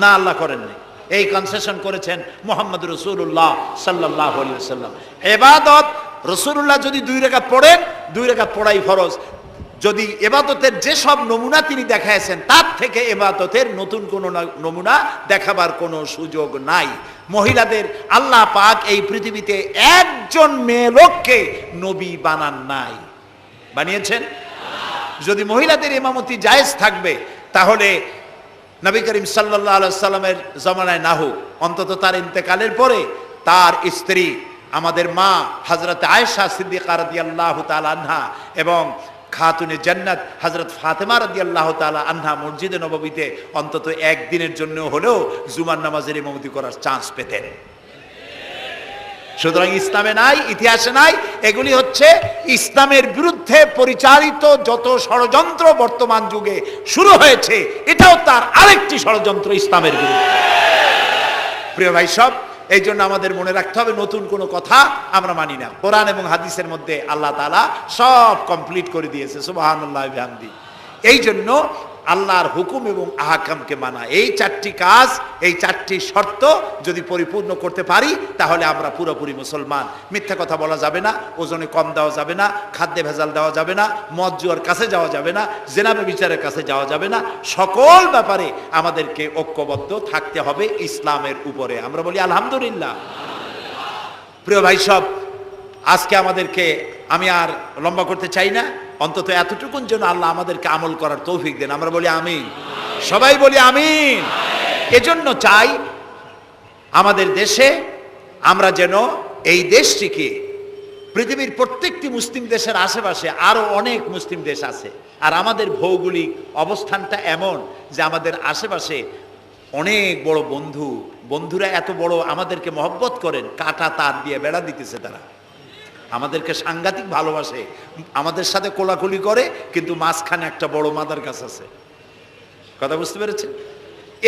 না, আল্লাহ করেননি। এই কনসেশন করেছেন মুহাম্মদ রাসূলুল্লাহ সাল্লাল্লাহু আলাইহি ওয়াসাল্লাম। ইবাদত রাসূলুল্লাহ যদি 2 রাকাত পড়েন, 2 রাকাত পড়াই ফরজ। যদি ইবাদতের যে সব নমুনা তিনি দেখাইছেন তার থেকে ইবাদতের নতুন কোন নমুনা দেখাবার কোনো সুযোগ নাই। মহিলাদের আল্লাহ পাক এই পৃথিবীতে একজন মেয়ে লোককে নবী বানান নাই, বানিয়েছেন? যদি মহিলাদের ইমামতি জায়েজ থাকবে, তাহলে নবী করিম সাল্লাল্লাহু আলাইহি সাল্লামের জামানায় না হোক, অন্তত তার ইন্তেকালের পরে তার স্ত্রী আমাদের মা হযরত আয়েশা সিদ্দিকা রাদিয়াল্লাহু তাআলা আনহা এবং খাতুনে জান্নাত হযরত ফাতেমা রাদিয়াল্লাহু তাআলা আনহা মসজিদে নববীতে অন্তত একদিনের জন্য হলেও জুমার নামাজের ইমামতি করার চান্স পেতেন। সুতরাং ইসলামে নাই, ইতিহাসে নাই। এগুলি হচ্ছে ইসলামের বিরুদ্ধে পরিচালিত যত ষড়যন্ত্র বর্তমান যুগে শুরু হয়েছে, এটাও তার আরেকটি ষড়যন্ত্র ইসলামের বিরুদ্ধে। প্রিয় ভাই সব, এই জন্য আমাদের মনে রাখতে হবে নতুন কোনো কথা আমরা মানি না। কোরআন এবং হাদিসের মধ্যে আল্লাহ তাআলা সব কমপ্লিট করে দিয়েছে, সুবহানাল্লাহ ওয়া বিহামদি। এই জন্য আল্লাহর হুকুম এবং আহকামকে মানা, এই 4টি কাজ, এই 4টি শর্ত যদি পরিপূর্ণ করতে পারি, তাহলে আমরা পুরোপুরি মুসলমান। মিথ্যা কথা বলা যাবে না, ওজনে কম দেওয়া যাবে না, খাদ্যে ভেজাল দেওয়া যাবে না, মদ জুয়ার কাছে যাওয়া যাবে না, জেনা ব্যভিচারের কাছে যাওয়া যাবে না। সকল ব্যাপারে আমাদেরকে ঐক্যবদ্ধ থাকতে হবে ইসলামের উপরে। আমরা বলি আলহামদুলিল্লাহ। প্রিয় ভাই সব, আজকে আমাদেরকে, আমি আর লম্বা করতে চাই না, অন্তত এতটুকুন যেন আল্লাহ আমাদেরকে আমল করার তৌফিক দেন। আমরা বলি আমিন, সবাই বলি আমিন। এজন্য চাই আমাদের দেশে আমরা যেন এই দেশটিকে, পৃথিবীর প্রত্যেকটি মুসলিম দেশের আশেপাশে আরো অনেক মুসলিম দেশ আছে, আর আমাদের ভৌগোলিক অবস্থানটা এমন যে আমাদের আশেপাশে অনেক বড় বন্ধুরা এত বড় আমাদেরকে মহব্বত করেন, কাটা তার দিয়ে বেড়া দিতেছে। তারা আমাদেরকে সাংঘাতিক ভালোবাসে, আমাদের সাথে কোলাকুলি করে, কিন্তু মাঝখানে একটা বড় মাদার গাছ আছে। কথা বুঝতে পেরেছেন?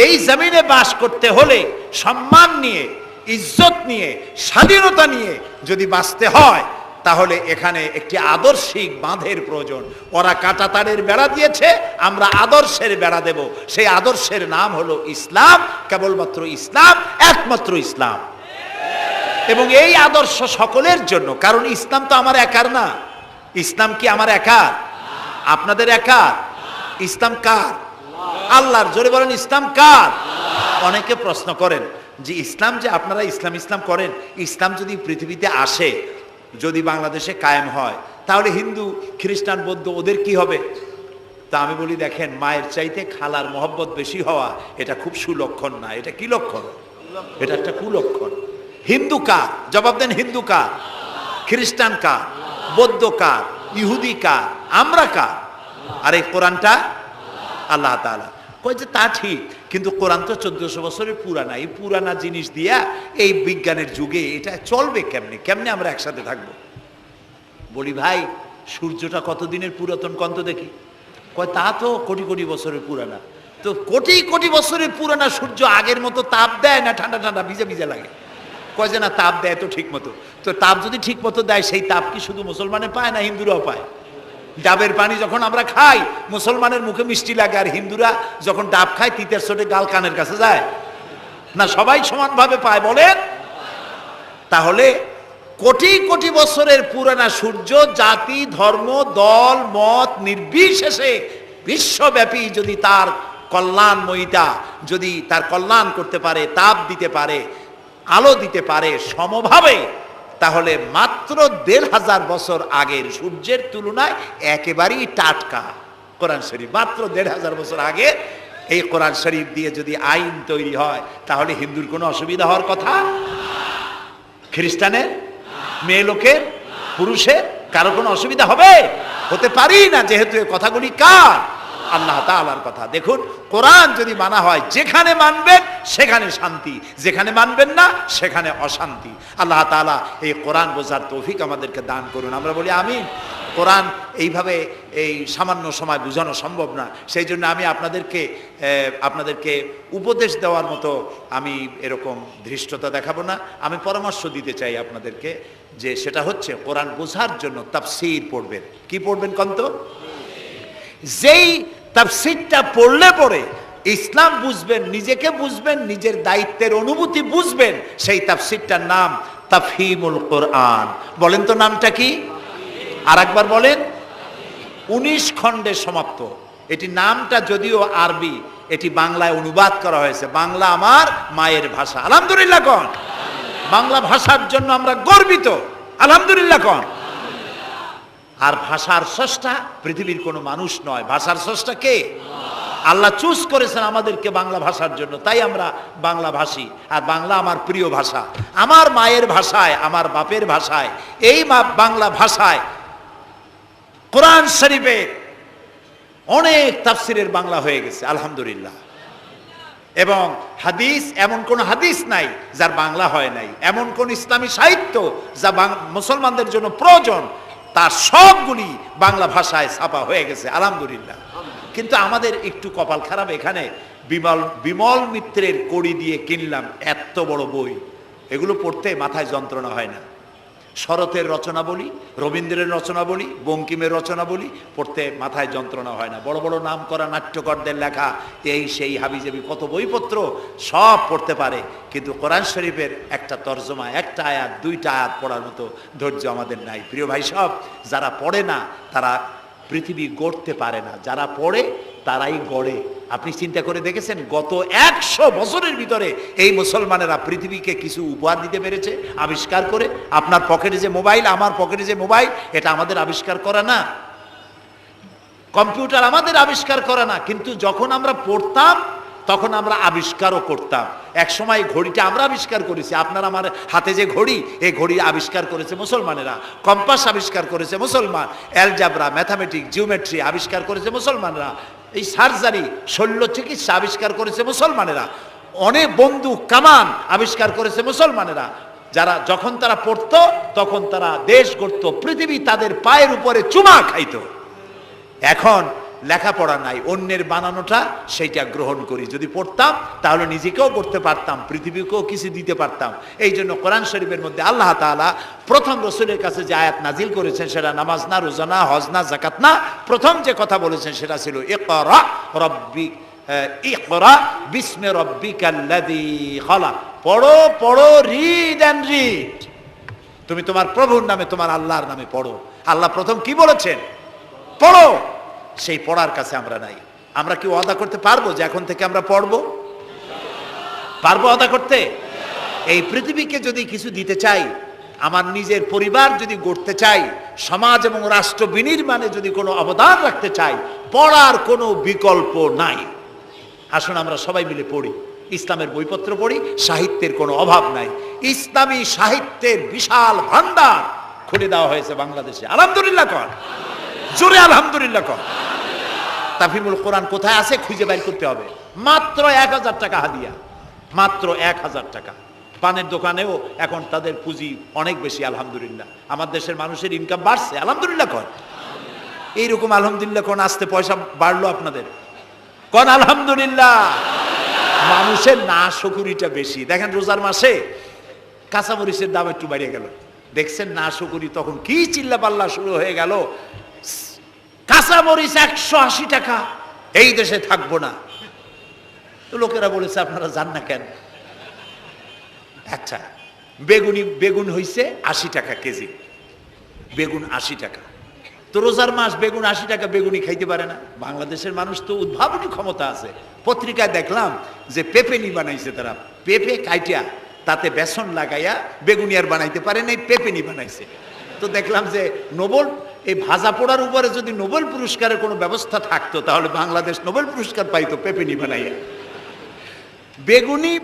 এই জমিনে বাস করতে হলে সম্মান নিয়ে, ইজ্জত নিয়ে, স্বাধীনতা নিয়ে যদি বাঁচতে হয়, তাহলে এখানে একটি আদর্শিক বাঁধের প্রয়োজন। ওরা কাঁটাতারের বেড়া দিয়েছে, আমরা আদর্শের বেড়া দেব। সেই আদর্শের নাম হলো ইসলাম, কেবলমাত্র ইসলাম, একমাত্র ইসলাম। এবং এই আদর্শ সকলের জন্য, কারণ ইসলাম তো আমার একার না। ইসলাম কি আমার একার? আপনাদের একার? ইসলাম কার? আল্লাহর। জোরে বলেন, ইসলাম কার? অনেকে প্রশ্ন করেন যে ইসলাম যে আপনারা ইসলাম ইসলাম করেন, ইসলাম যদি পৃথিবীতে আসে, যদি বাংলাদেশে কায়েম হয়, তাহলে হিন্দু, খ্রিস্টান, বৌদ্ধ ওদের কি হবে? তা আমি বলি, দেখেন, মায়ের চাইতে খালার মহব্বত বেশি হওয়া এটা খুব সুলক্ষণ না। এটা কি লক্ষণ? এটা একটা কুলক্ষণ। হিন্দু কার? জবাব দেন, হিন্দু কার? খ্রিস্টান কার? বৌদ্ধ কার? ইহুদি কার? আমরা কার? আর এই কোরআনটা আল্লাহ তাআলা। কই যে তা ঠিক, কিন্তু কোরআন তো 1400 বছরের পুরানা। এই পুরানা জিনিস দিয়া এই বিজ্ঞানের যুগে এটা চলবে কেমনে? কেমনে আমরা একসাথে থাকবো? বলি, ভাই, সূর্যটা কতদিনের পুরাতন কন্ত দেখি? কয় তা তো কোটি কোটি বছরের পুরানা। তো কোটি কোটি বছরের পুরানা সূর্য আগের মতো তাপ দেয় না ঠান্ডা ঠান্ডা ভিজে ভিজে লাগে? কয় যে না, তাপ দেয় তো ঠিক মতো। তো তাপ যদি ঠিক মতো দেয়, সেই তাপ কি শুধু মুসলমানে পায় না হিন্দুরাও পায়? ডাবের পানি যখন আমরা খাই, মুসলমানের মুখে মিষ্টি লাগে, আর হিন্দুরা যখন ডাব খায় তিতের চোটে গাল কানের কাছে যায় না? সবাই সমানভাবে পায়, বলেন? তাহলে কোটি কোটি বছরের পুরানা সূর্য জাতি, ধর্ম, দল, মত নির্বিশেষে বিশ্বব্যাপী যদি তার কল্যাণময়িতা, যদি তার কল্যাণ করতে পারে, তাপ দিতে পারে, আলো দিতে পারে সমভাবে, তাহলে মাত্র 1500 বছর আগের সূর্যের তুলনায় একেবারেই টাটকা কোরআন শরীফ। মাত্র 1500 বছর আগে এই কোরআন শরীফ দিয়ে যদি আইন তৈরি হয়, তাহলে হিন্দুর কোনো অসুবিধা হওয়ার কথা? খ্রিস্টানের, মেয়ে লোকের, পুরুষের, কারো কোনো অসুবিধা হবে? হতে পারি না, যেহেতু এই কথাগুলি কার? আল্লাহ তাআলার কথা। দেখুন, কোরআন যদি মানা হয়, যেখানে মানবেন সেখানে শান্তি, যেখানে মানবেন না সেখানে অশান্তি। আল্লাহ তাআলা এই কোরআন বোঝার তৌফিক আমাদেরকে দান করুন। আমরা বলি আমিন। কোরআন এইভাবে এই সামান্য সময় বোঝানো সম্ভব না। সেই জন্য আমি আপনাদেরকে উপদেশ দেওয়ার মতো আমি এরকম ধৃষ্টতা দেখাবো না। আমি পরামর্শ দিতে চাই আপনাদেরকে, যে সেটা হচ্ছে কোরআন বোঝার জন্য তাফসীর পড়বেন। কি পড়বেন কন্ত? যেই তাফসীরটা পড়লে পরে ইসলাম বুঝবেন, নিজেকে বুঝবেন, নিজের দায়িত্বের অনুভূতি বুঝবেন, সেই তাফসীরটার নাম তাফহিমুল কোরআন। বলেন তো নামটা কি? আর একবার বলেন। 19 খণ্ডে সমাপ্ত। এটি নামটা যদিও আরবি, এটি বাংলায় অনুবাদ করা হয়েছে। বাংলা আমার মায়ের ভাষা, আলহামদুলিল্লাহ কোন। বাংলা ভাষার জন্য আমরা গর্বিত, আলহামদুলিল্লাহ কোন। আর ভাষার স্রষ্টা পৃথিবীর কোনো মানুষ নয়, ভাষার স্রষ্টা কে? আল্লাহ চুজ করেছেন আমাদেরকে বাংলা ভাষার জন্য, তাই আমরা বাংলা ভাষী। আর বাংলা আমার প্রিয় ভাষা, আমার মায়ের ভাষায়, আমার বাপের ভাষায়, এই বাংলা ভাষায় কোরআন শরীফে অনেক তাফসিরের বাংলা হয়ে গেছে, আলহামদুলিল্লাহ। এবং হাদিস, এমন কোন হাদিস নাই যার বাংলা হয় নাই। এমন কোন ইসলামী সাহিত্য যা মুসলমানদের জন্য প্রয়োজন, তার সবগুলি বাংলা ভাষায় ছাপা হয়ে গেছে, আলহামদুলিল্লাহ। কিন্তু আমাদের একটু কপাল খারাপ, এখানে বিমল মিত্রের কড়ি দিয়ে কিনলাম এত বড় বই, এগুলো পড়তে মাথায় যন্ত্রণা হয় না। শরতের রচনা বলি, রবীন্দ্রের রচনা বলি, বঙ্কিমের রচনা বলি, পড়তে মাথায় যন্ত্রণা হয় না। বড় বড় নাম করা নাট্যকারদের লেখা এই সেই হাবিজাবি কত বইপত্র, সব পড়তে পারে, কিন্তু কোরআন শরীফের একটা তর্জমা, একটা আয়াত, 2টা আয়াত পড়ার মতো ধৈর্য আমাদের নাই। প্রিয় ভাই সব, যারা পড়ে না তারা পৃথিবী গড়তে পারে না, যারা পড়ে তারাই গড়ে। আপনি চিন্তা করে দেখেছেন, গত 100 বছরের ভিতরে এই মুসলমানেরা পৃথিবীকে কিছু উপহার দিতে পেরেছে আবিষ্কার করে। আপনার পকেটে যে মোবাইল, আমার পকেটে যে মোবাইল, এটা আমাদের আবিষ্কার করা না? কম্পিউটার আমাদের আবিষ্কার করা না? কিন্তু যখন আমরা পড়তাম তখন আমরা আবিষ্কারও করতাম। এক সময় ঘড়িটা আমরা আবিষ্কার করেছি। আপনার আমার হাতে যে ঘড়ি, এই ঘড়ি আবিষ্কার করেছে মুসলমানেরা। কম্পাস আবিষ্কার করেছে মুসলমান। অ্যালজাবরা, ম্যাথামেটিক্স, জিওমেট্রি আবিষ্কার করেছে মুসলমানেরা। এই সার্জারি, শল্য চিকিৎসা আবিষ্কার করেছে মুসলমানেরা। অনেক বন্দুক, কামান আবিষ্কার করেছে মুসলমানেরা। যারা যখন তারা পড়তো তখন তারা দেশ গড়ত, পৃথিবী তাদের পায়ের উপরে চুমা খাইতো। এখন লেখাপড়া নাই, অন্যের বানানোটা সেইটা গ্রহণ করি। যদি পড়তাম তাহলে নিজেকেও করতে পারতাম, পৃথিবীকেও কিছু দিতে পারতাম। এই জন্য কোরআন শরীফের মধ্যে আল্লাহ তাআলা প্রথম রসুলের কাছে যে আয়াত নাজিল করেছেন সেটা নামাজ না, রোজা না, হজ না, জাকাত না, প্রথম যে কথা বলেছেন সেটা ছিল ইকরা বিস্মি রাব্বিকাল্লাযী খালাক। পড়ো পড়ো, রিড অ্যান্ড রিড। তুমি তোমার প্রভুর নামে, তোমার আল্লাহর নামে পড়ো। আল্লাহ প্রথম কি বলেছেন? পড়ো। সেই পড়ার কাছে আমরা নাই। আমরা কি ওয়াদা করতে পারবো যে এখন থেকে আমরা পড়বো? পারবো ওয়াদা করতে? এই পৃথিবীকে যদি কিছু দিতে চাই, আমার নিজের পরিবার যদি গড়তে চাই, সমাজ এবং রাষ্ট্র বিনির্মাণে যদি কোনো অবদান রাখতে চাই, পড়ার কোনো বিকল্প নাই। আসুন আমরা সবাই মিলে পড়ি, ইসলামের বইপত্র পড়ি, সাহিত্যের কোনো অভাব নাই। ইসলামী সাহিত্যের বিশাল ভান্ডার খুলে দেওয়া হয়েছে বাংলাদেশে। আলহামদুলিল্লাহ কর, জোরে আলহামদুলিল্লাহ কর। তাফহিমুল কোরআন কোথায় আছে খুঁজে বের করতে হবে। মাত্র 1000 টাকা হাদিয়া, মাত্র 1000 টাকা। পানের দোকানেও এখন তাদের পুঁজি অনেক বেশি। আলহামদুলিল্লাহ, আমার দেশের মানুষের ইনকাম বাড়ছে। আলহামদুলিল্লাহ কর। এইরকম আলহামদুলিল্লাহ কোন আসতে পয়সা বাড়লো আপনাদের? কোন আলহামদুলিল্লাহ। মানুষের না শুকুরিটা বেশি। দেখেন রোজার মাসে কাঁচামরিচের দাম একটু বাড়িয়ে গেল, দেখছেন না শুকুরি, তখন কি চিল্লা পাল্লা শুরু হয়ে গেল। কাঁচামরিচ 180 টাকা, এই দেশে থাকবো না। তো লোকেরা বলেছে আপনারা যান না কেন? আচ্ছা, বেগুন হইছে 80 টাকা কেজি, বেগুন 80 টাকা। তো রোজার মাস বেগুন 80 টাকা, বেগুনি খাইতে পারে না। বাংলাদেশের মানুষ তো উদ্ভাবনী ক্ষমতা আছে। পত্রিকায় দেখলাম যে পেপেনি বানাইছে তারা, পেঁপে কাইটিয়া তাতে বেসন লাগাইয়া বেগুনি আর বানাইতে পারে নাই, পেপেনি বানাইছে। তো দেখলাম যে নোবেল, এই ভাজা পোড়ার উপরে যদি নোবেল পুরস্কারের কোনো ব্যবস্থা থাকতো তাহলে বাংলাদেশ নোবেল পুরস্কার পাইতো পেপেনি বানাইয়া।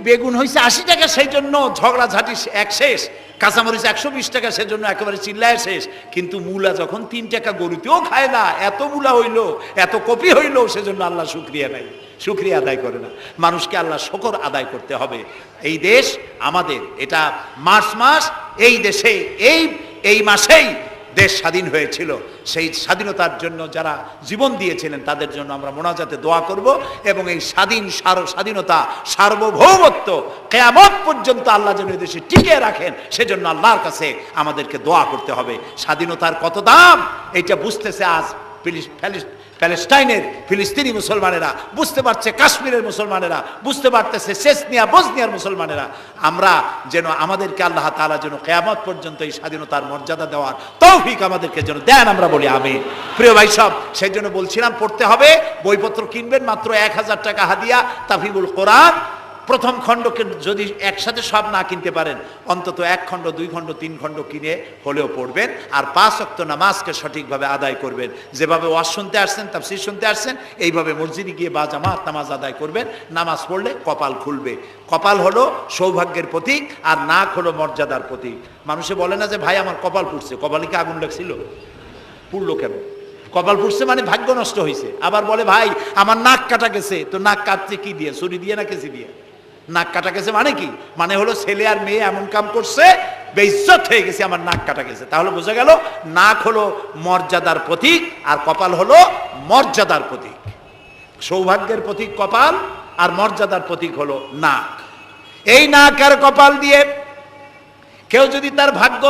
বেগুন হয়েছে 80 টাকা, সেই জন্য ঝগড়াঝাটি এক শেষ। কাঁচামরিচ 120 টাকা, সেজন্য একেবারে চিল্লায় শেষ। কিন্তু মূলা যখন 3 টাকা, গরুতেও খায় না। এত মূলা হইলো, এত কপি হইলো, সেজন্য আল্লাহ শুকরিয়া নাই, শুকরিয়া আদায় করে না। মানুষকে আল্লাহ শকর আদায় করতে হবে। এই দেশ আমাদের, এটা মার্চ মাস, এই দেশে এই মাসেই দেশ স্বাধীন হয়েছিল। সেই স্বাধীনতার জন্য যারা জীবন দিয়েছিলেন তাদের জন্য আমরা মোনাজাতে দোয়া করব, এবং এই স্বাধীনতা, সার্বভৌমত্ব কিয়ামত পর্যন্ত আল্লাহ যেন এই দেশে টিকিয়ে রাখেন, সেজন্য আল্লাহর কাছে আমাদেরকে দোয়া করতে হবে। স্বাধীনতার কত দাম এটা বুঝতেছে আজ প্যালেস্টাইনের ফিলিস্তিনি মুসলমানেরা, বুঝতে পারছে কাশ্মীরের মুসলমানেরা, বুঝতে পারতেছে চেচনিয়া বসনিয়ার মুসলমানেরা। আমরা যেন, আমাদেরকে আল্লাহ তাআলা যেন কিয়ামত পর্যন্ত এই স্বাধীনতার মর্যাদা দেওয়ার তৌফিক আমাদেরকে যেন দেন, আমরা বলি আমিন। প্রিয় ভাই সব, সেই জন্য বলছিলাম পড়তে হবে, বইপত্র কিনবেন, মাত্র 1000 টাকা হাদিয়া। তাফহিমুল কোরআন প্রথম খণ্ডকে যদি একসাথে সব না কিনতে পারেন, অন্তত 1 খণ্ড, 2 খণ্ড, 3 খণ্ড কিনে হলেও পড়বেন। আর 5 ওয়াক্ত নামাজকে সঠিকভাবে আদায় করবেন। যেভাবে ওয়াজ শুনতে আসছেন, তাফসীর শুনতে আসছেন, এইভাবে মসজিদে গিয়ে বা জামাত নামাজ আদায় করবেন। নামাজ পড়লে কপাল খুলবে। কপাল হলো সৌভাগ্যের প্রতীক, আর নাক হলো মর্যাদার প্রতীক। মানুষে বলে না যে ভাই আমার কপাল পুড়ছে, কপালে কি আগুন লাগছিল? পুড়লো কেন? কপাল পুড়ছে মানে ভাগ্য নষ্ট হয়েছে। আবার বলে ভাই আমার নাক কাটা গেছে, তো নাক কাটছে কি দিয়ে? ছুরি দিয়ে না কেসি দিয়ে? নাক কাটা গেছে মানে কি? মানে হলো ছেলে আর মেয়ে এমন কাম করছে, বেইজ্জত হয়ে গেছে, আমার নাক কাটা গেছে। তাহলে বোঝা গেল নাক হলো মর্যাদার প্রতীক, আর কপাল হলো মর্যাদার প্রতীক। সৌভাগ্যের প্রতীক কপাল, আর মর্যাদার প্রতীক হলো নাক। এই নাক আর কপাল দিয়ে কেউ যদি তার ভাগ্য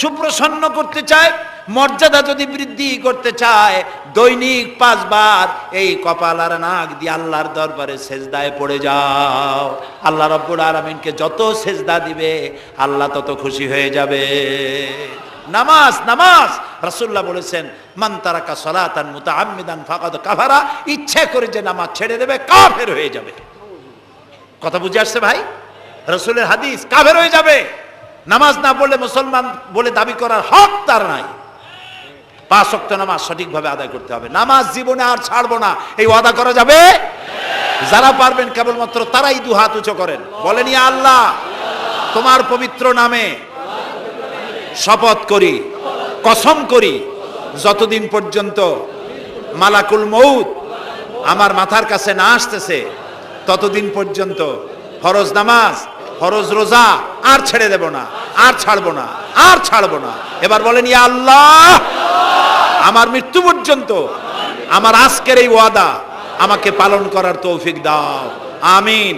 সুপ্রসন্ন করতে চায়, মর্যাদা যদি বৃদ্ধি করতে চায়, দৈনিক 5 বার এই কপাল আর নাক দিয়ে আল্লাহর দরবারে সেজদায় পড়ে যাও। আল্লাহ রাব্বুল আলামিনকে যত সেজদা দিবে আল্লাহ তত খুশি হয়ে যাবে। নামাজ, নামাজ রাসূলুল্লাহ বলেছেন মান তারাকা সালাতান মুতাআম্মিদান ফাকাদ কাফারা, ইচ্ছা করে যে নামাজ ছেড়ে দেবে কাফের হয়ে যাবে। কথা বুঝে আসছে ভাই? রাসূলের হাদিস, কাফের হয়ে যাবে। নামাজ না পড়লে মুসলমান বলে দাবি করার হক তার নাই। 5 ওয়াক্ত নামাজ সঠিকভাবে আদায় করতে হবে। নামাজ জীবনে আর ছাড়বো না, এই ওয়াদা করা যাবে? যারা পারবেন কেবলমাত্র তারাই 2 হাত উঁচু করেন, বলেন ইয়া আল্লাহ তোমার পবিত্র নামে শপথ করি, কসম করি, যতদিন পর্যন্ত মালাকুল মউত আমার মাথার কাছে না আসতেছে ততদিন পর্যন্ত ফরজ নামাজ, ফরজ রোজা আর ছেড়ে দেব না, আর ছাড়বো না, আর ছাড়বো না। এবার বলেন ইয়া আল্লাহ আমার মৃত্যু পর্যন্ত আমার আজকের এই ওয়াদা আমাকে পালন করার তৌফিক দাও, আমিন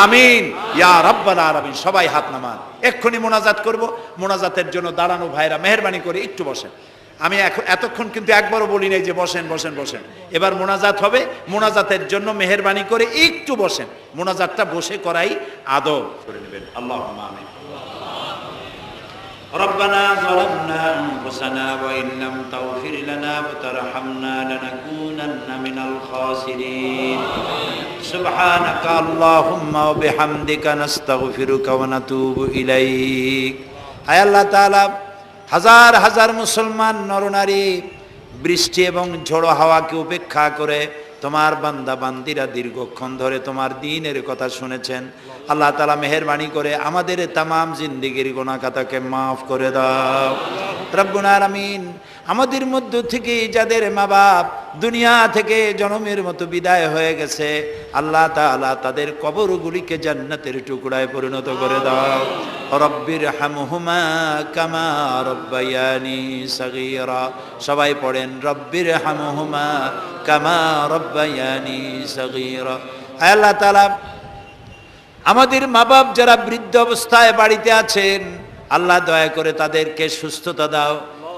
আমিন ইয়া রাব্বাল আলামিন। সবাই হাত নামান, এক্ষুনি মোনাজাত করব। মোনাজাতের জন্য দাঁড়ানো ভাইরা মেহেরবানি করে একটু বসেন। আমি এতক্ষণ কিন্তু একবারও বলি নাই যে বসেন বসেন বসেন। এবার মোনাজাত হবে, মোনাজাতের জন্য মেহেরবানি করে একটু বসেন। মোনাজাতটা বসে করাই আদব করে নেবেন। আল্লাহুম্মা আমিন। ربنا ظلمنا أنفسنا وإن لم تغفر لنا وترحمنا لنكونن من الخاسرين سبحانك اللهم وبحمدك نستغفرك ونتوب إليك হায় আল্লাহ তাআলা, হাজার হাজার মুসলমান নরনারী বৃষ্টি এবং ঝড়ো হাওয়াকে উপেক্ষা করে তোমার বান্দা বান্দিরা দীর্ঘক্ষণ ধরে তোমার দ্বীনের কথা শুনেছেন। আল্লাহ তাআলা মেহেরবানি করে আমাদের তামাম জিন্দেগির গুনাহ খাতাকে মাফ করে দাও রব্বুল আলামিন। আমাদের মধ্য থেকে যাদের মা বাপ দুনিয়া থেকে জনমের মতো বিদায় হয়ে গেছে, আল্লাহ তাআলা তাদের কবরগুলিকে জান্নাতের টুকরায় পরিণত করে দাও। রব্বির হামহুমা কামা রব্বায়ানি সগীরা। সবাই পড়েন রব্বির হামহুমা কামা রব্বায়ানি সগীরা। হে আল্লাহ তাআলা, আমাদের মা বাপ যারা বৃদ্ধ অবস্থায় বাড়িতে আছেন, আল্লাহ দয়া করে তাদেরকে সুস্থতা দাও,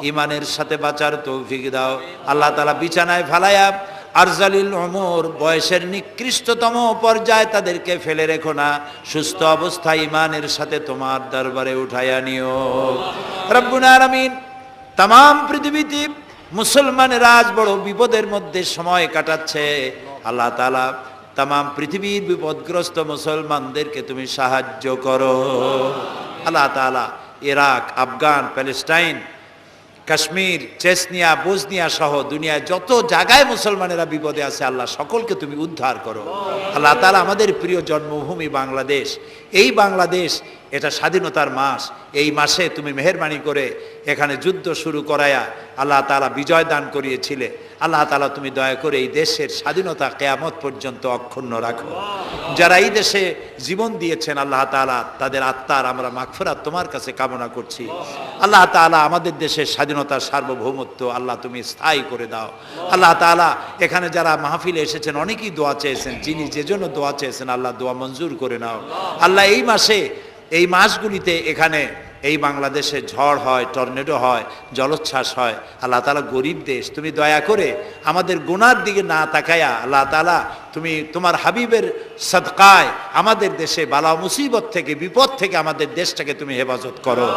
ইমানের সাথে বাঁচার তৌফিক দাও। আল্লাহ তাআলা বিছানায় ফালায়া আরজালিল উমর, বয়সের নিকৃষ্টতম পর্যায়ে তাদেরকে ফেলে রেখো না, সুস্থ অবস্থায় ইমানের সাথে তোমার দরবারে উঠাইয়া নিও রব্বুল আলামিন। তাম পৃথিবীতে মুসলমানেরা আজ বড় বিপদের মধ্যে সময় কাটাচ্ছে। আল্লাহ তাআলা তাম পৃথিবীর বিপদগ্রস্ত মুসলমানদেরকে তুমি সাহায্য করো। আল্লাহ তাআলা Iraq, Afghan, Palestine, Kashmir, Chechnya, Bosnia সহ দুনিয়ায় যত জায়গায় মুসলমানেরা বিপদে আছে, আল্লাহ সকলকে তুমি উদ্ধার করো। আল্লাহ তাআলা আমাদের প্রিয় জন্মভূমি বাংলাদেশ, এই বাংলাদেশ এটা স্বাধীনতার মাস। এই মাসে তুমি মেহেরবানি করে এখানে যুদ্ধ শুরু করায়া আল্লাহ তাআলা বিজয় দান করিয়েছিলে। আল্লাহ তাআলা তুমি দয়া করে এই দেশের স্বাধীনতা কিয়ামত পর্যন্ত অক্ষুণ্ণ রাখো। যারা এই দেশে জীবন দিয়েছেন আল্লাহ তাআলা তাদের আত্মার আমরা মাগফিরাত তোমার কাছে কামনা করছি। আল্লাহ তাআলা আমাদের দেশের স্বাধীনতার সার্বভৌমত্ব আল্লাহ তুমি স্থায়ী করে দাও। আল্লাহ তাআলা এখানে যারা মাহফিলে এসেছেন অনেকেই দোয়া চেয়েছেন, যিনি যে জন্য দোয়া চেয়েছেন আল্লাহ দোয়া মঞ্জুর করে নাও। আল্লাহ এই মাসে, এই মাসগুলিতে এখানে এই বাংলাদেশে ঝড় হয়, টর্নেডো হয়, জলোচ্ছ্বাস হয়। আল্লাহ তাআলা গরিব দেশ, তুমি দয়া করে আমাদের গুনার দিকে না তাকায়া আল্লাহ তাআলা তুমি তোমার হাবিবের সদকায় আমাদের দেশে বালা মুসিবত থেকে, বিপদ থেকে আমাদের দেশটাকে তুমি হেফাজত করো।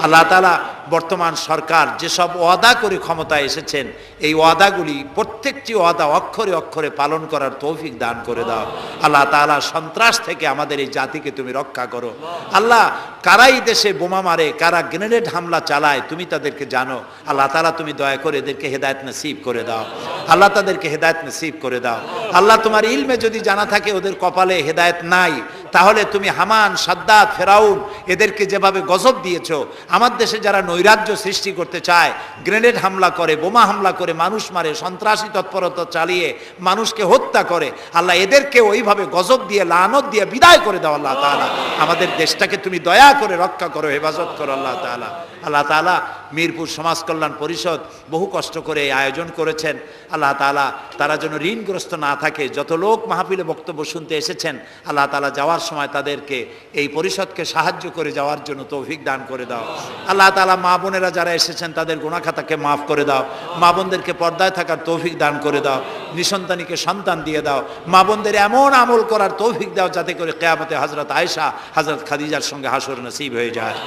আল্লাহ তাআলা বর্তমান সরকার যেসব ওয়াদা করে ক্ষমতায় এসেছেন, এই ওয়াদাগুলি প্রত্যেকটি ওয়াদা অক্ষরে অক্ষরে পালন করার তৌফিক দান করে দাও। আল্লাহ তাআলা সন্ত্রাস থেকে আমাদের এই জাতিকে তুমি রক্ষা করো। আল্লাহ কারাই দেশে বোমা মারে, কারা গ্রেনেড হামলা চালায় তুমি তাদেরকে জানো। আল্লাহ তাআলা তুমি দয়া করে এদেরকে হেদায়েত নসিব করে দাও। আল্লাহ তাদেরকে হেদায়েত নসিব করে দাও। আল্লাহ তোমার ইলমে যদি জানা থাকে ওদের কপালে হেদায়েত নাই, তাহলে তুমি হামান, সাদ্দাত, ফেরাউন এদেরকে যেভাবে গজব দিয়েছো, আমার দেশে যারা নৈরাজ্য সৃষ্টি করতে চায়, গ্রেনেড হামলা করে, বোমা হামলা করে, মানুষ মারে, সন্ত্রাসী তৎপরতা চালিয়ে মানুষকে হত্যা করে, আল্লাহ এদেরকে ওইভাবে গজব দিয়ে, লানত দিয়ে বিদায় করে দাও। আল্লাহ তাআলা আমাদের দেশটাকে তুমি দয়া করে রক্ষা করো, হেফাজত করো আল্লাহ তাআলা। আল্লাহ তাআলা মিরপুর সমাজ কল্যাণ পরিষদ বহু কষ্ট করে এই আয়োজন করেছেন। আল্লাহ তাআলা তারা যেন ঋণগ্রস্ত না থাকে। যত লোক মাহফিলে বক্তব্য শুনতে এসেছেন আল্লাহ তাআলা যাওয়ার সময় তাদেরকে এই পরিষদকে সাহায্য করে যাওয়ার জন্য তৌফিক দান করে দাও। আল্লাহ তাআলা মা বোনেরা যারা এসেছেন তাদের গুনাহ খাতাকে মাফ করে দাও। মা বোনদেরকে পর্দায় থাকার তৌফিক দান করে দাও। নিঃসন্তানীকে সন্তান দিয়ে দাও। মা বোনদের এমন আমল করার তৌফিক দাও যাতে করে কিয়ামতে হযরত আয়েশা, হযরত খাদিজার সঙ্গে হাসর নসিব হয়ে যায়।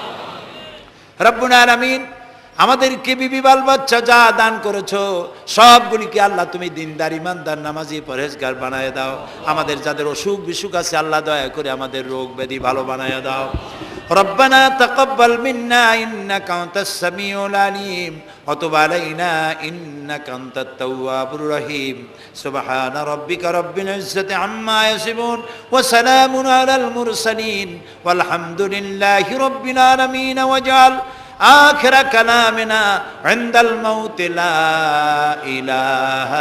রব্বুল আলামিন আমাদেরকে বিবি বাল বাচ্চা যা দান করেছো সবগুলিকে আল্লাহ তুমি দিনদার, ইমানদার, নামাজি, পরহেজগার বানায় দাও। আমাদের যাদের অসুখ বিসুখ আছে আল্লাহ দয়া করে আমাদের রোগ ব্যাধি ভালো বানায় দাও। রব্বানা তাকাব্বাল মিন্না ইন্নাকা আনতাস সামিউল আলিম ওয়া তুব আলাইনা ইন্নাকা আনতাত তাওয়াবুর রহিম। সুবহানা রাব্বিকা রাব্বিল ইজ্জাতি আম্মা ইয়াসিফুন ওয়া সালামুন আলাল মুরসালিন ওয়াল হামদুলিল্লাহি রাব্বিল আলামিন। ওয়াজআল آخر كلامنا عند الموت لا إله